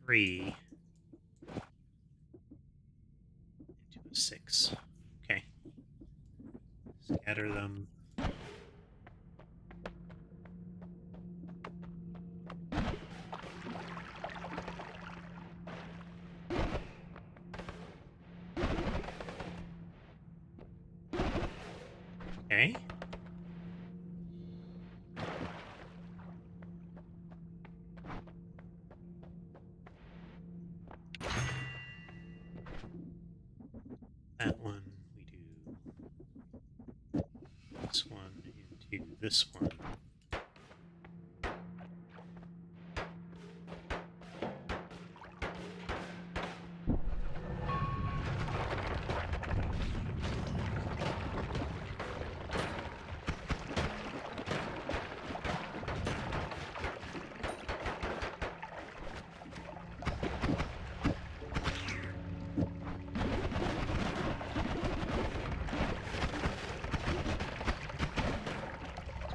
three into a 6. Okay. Scatter them. Okay. That one we do this one into this one.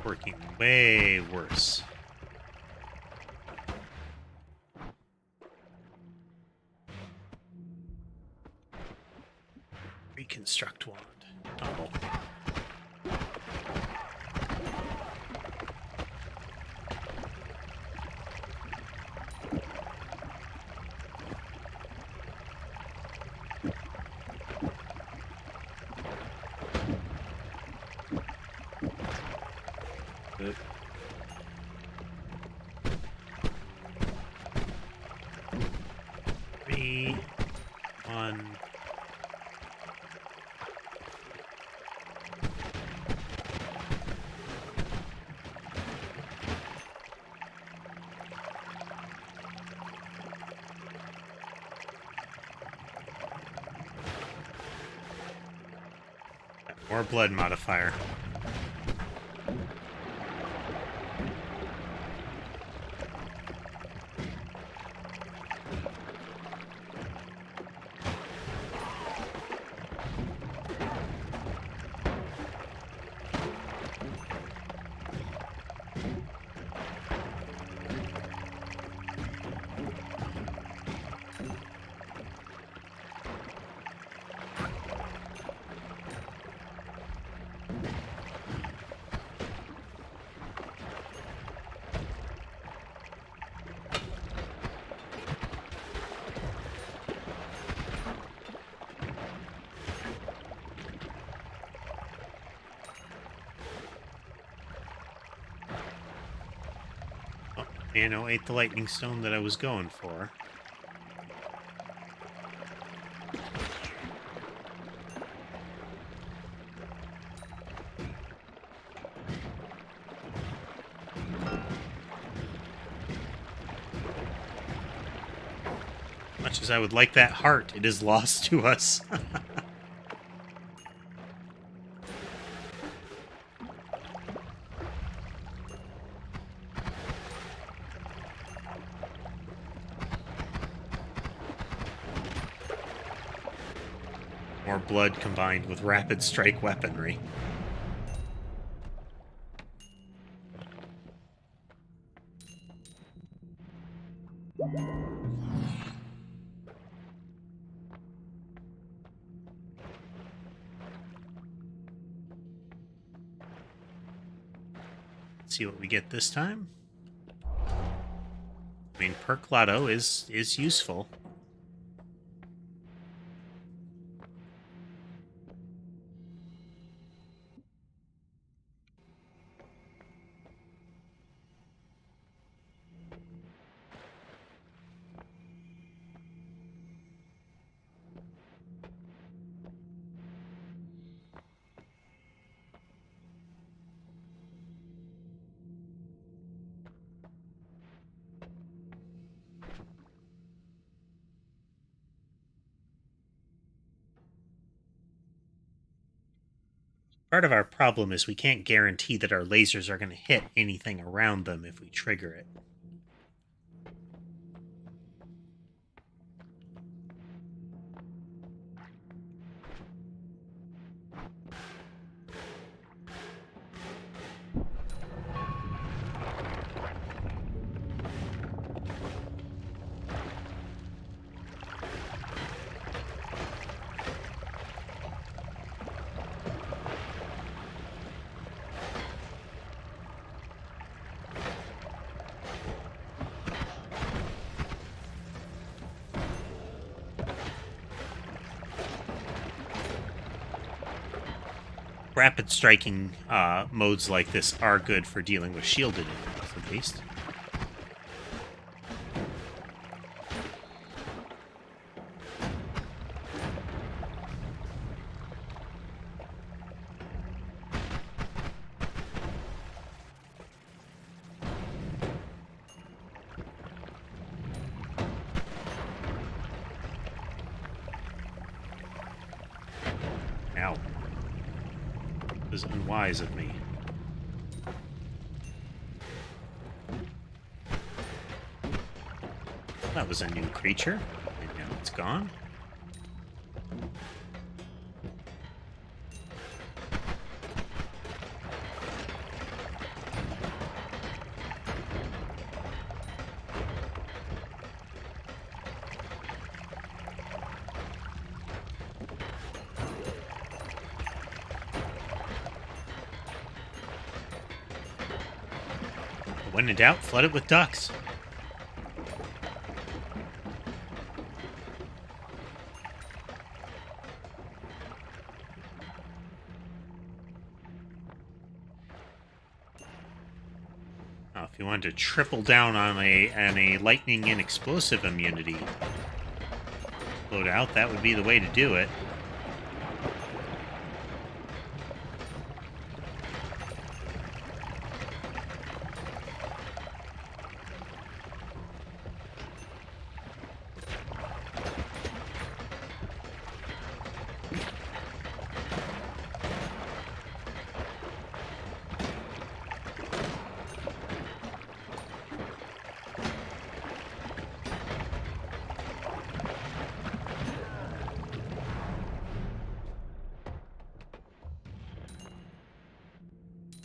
Working way worse. Reconstruct wand. Double. Good. Three, one. More blood modifier. Nano ate the lightning stone that I was going for. Much as I would like that heart, it is lost to us. More blood combined with rapid strike weaponry. Let's see what we get this time. I mean, Perk Lotto is useful. Part of our problem is we can't guarantee that our lasers are going to hit anything around them if we trigger it. Rapid striking modes like this are good for dealing with shielded enemies, at least. Ow. It was unwise of me. That was a new creature, and now it's gone. When in doubt, flood it with ducks. Now, if you wanted to triple down on a lightning and explosive immunity loadout, that would be the way to do it.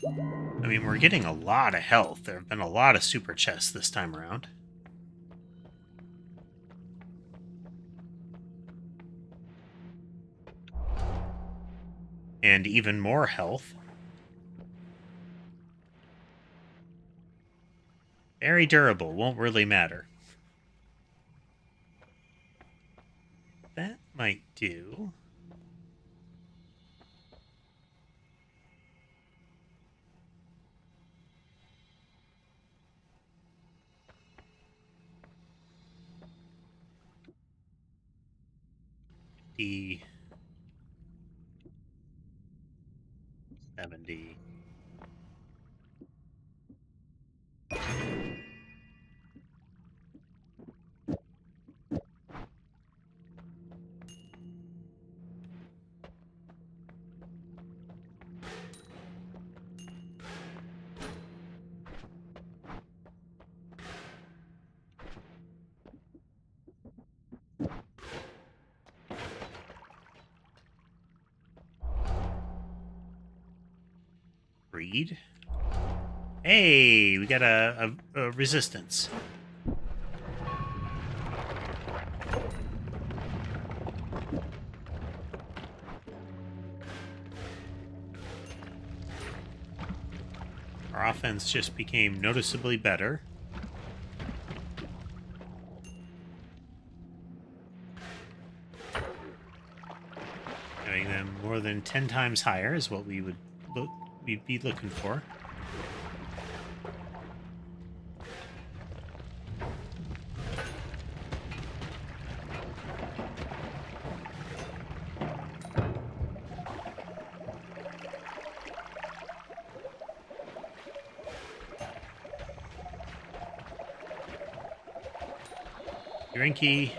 I mean, we're getting a lot of health. There have been a lot of super chests this time around. And even more health. Very durable, won't really matter. That might do. The 70. Read. Hey, we got a resistance. Our offense just became noticeably better. Having them more than 10 times higher is what we'd be looking for. Drinky.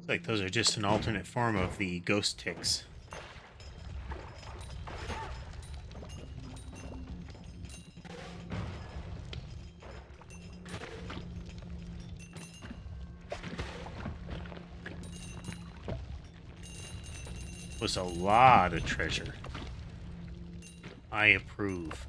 Like those are just an alternate form of the ghost ticks. Was a lot of treasure. I approve.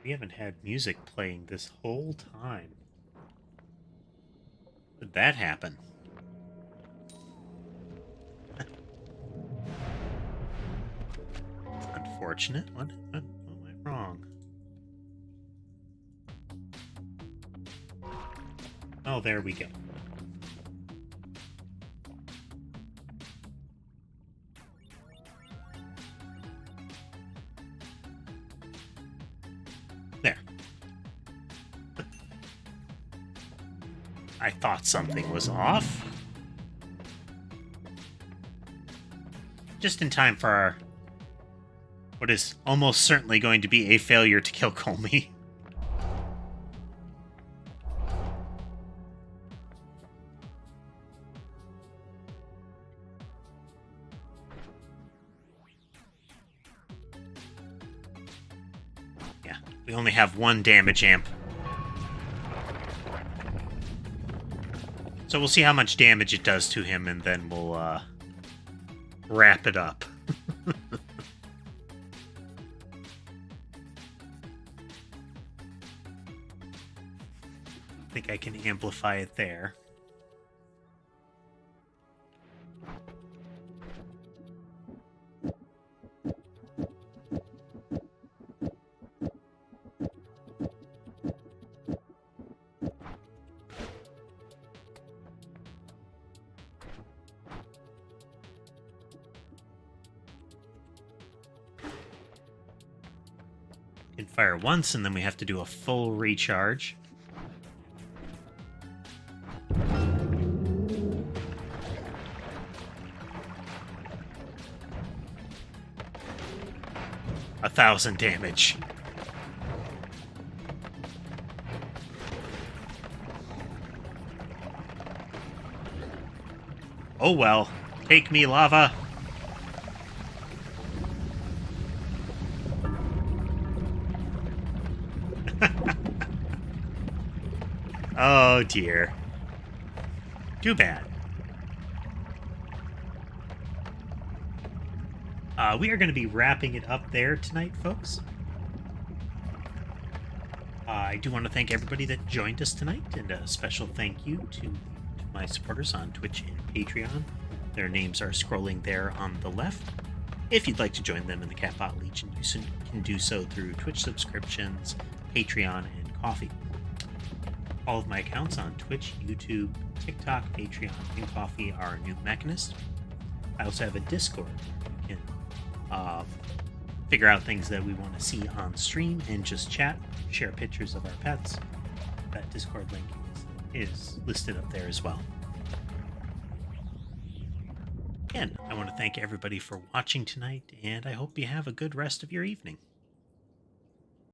We haven't had music playing this whole time. How did that happen? Unfortunate. What am I wrong? Oh, there we go. There. I thought something was off. Just in time for our, what is almost certainly going to be a failure to kill Colmy. Yeah, we only have one damage amp So we'll see how much damage it does to him, and then we'll wrap it up. I think I can amplify it there. Can fire once, and then we have to do a full recharge. A 1,000 damage. Oh well. Take me, lava. Oh dear. Too bad. We are going to be wrapping it up there tonight, folks. I do want to thank everybody that joined us tonight, and a special thank you to my supporters on Twitch and Patreon. Their names are scrolling there on the left. If you'd like to join them in the Catbot Legion, you can do so through Twitch subscriptions, Patreon, and Coffee. All of my accounts on Twitch, YouTube, TikTok, Patreon, and Coffee are New Mechanist. I also have a Discord where you can figure out things that we want to see on stream and just chat, share pictures of our pets. That Discord link is listed up there as well. Again, I want to thank everybody for watching tonight, and I hope you have a good rest of your evening.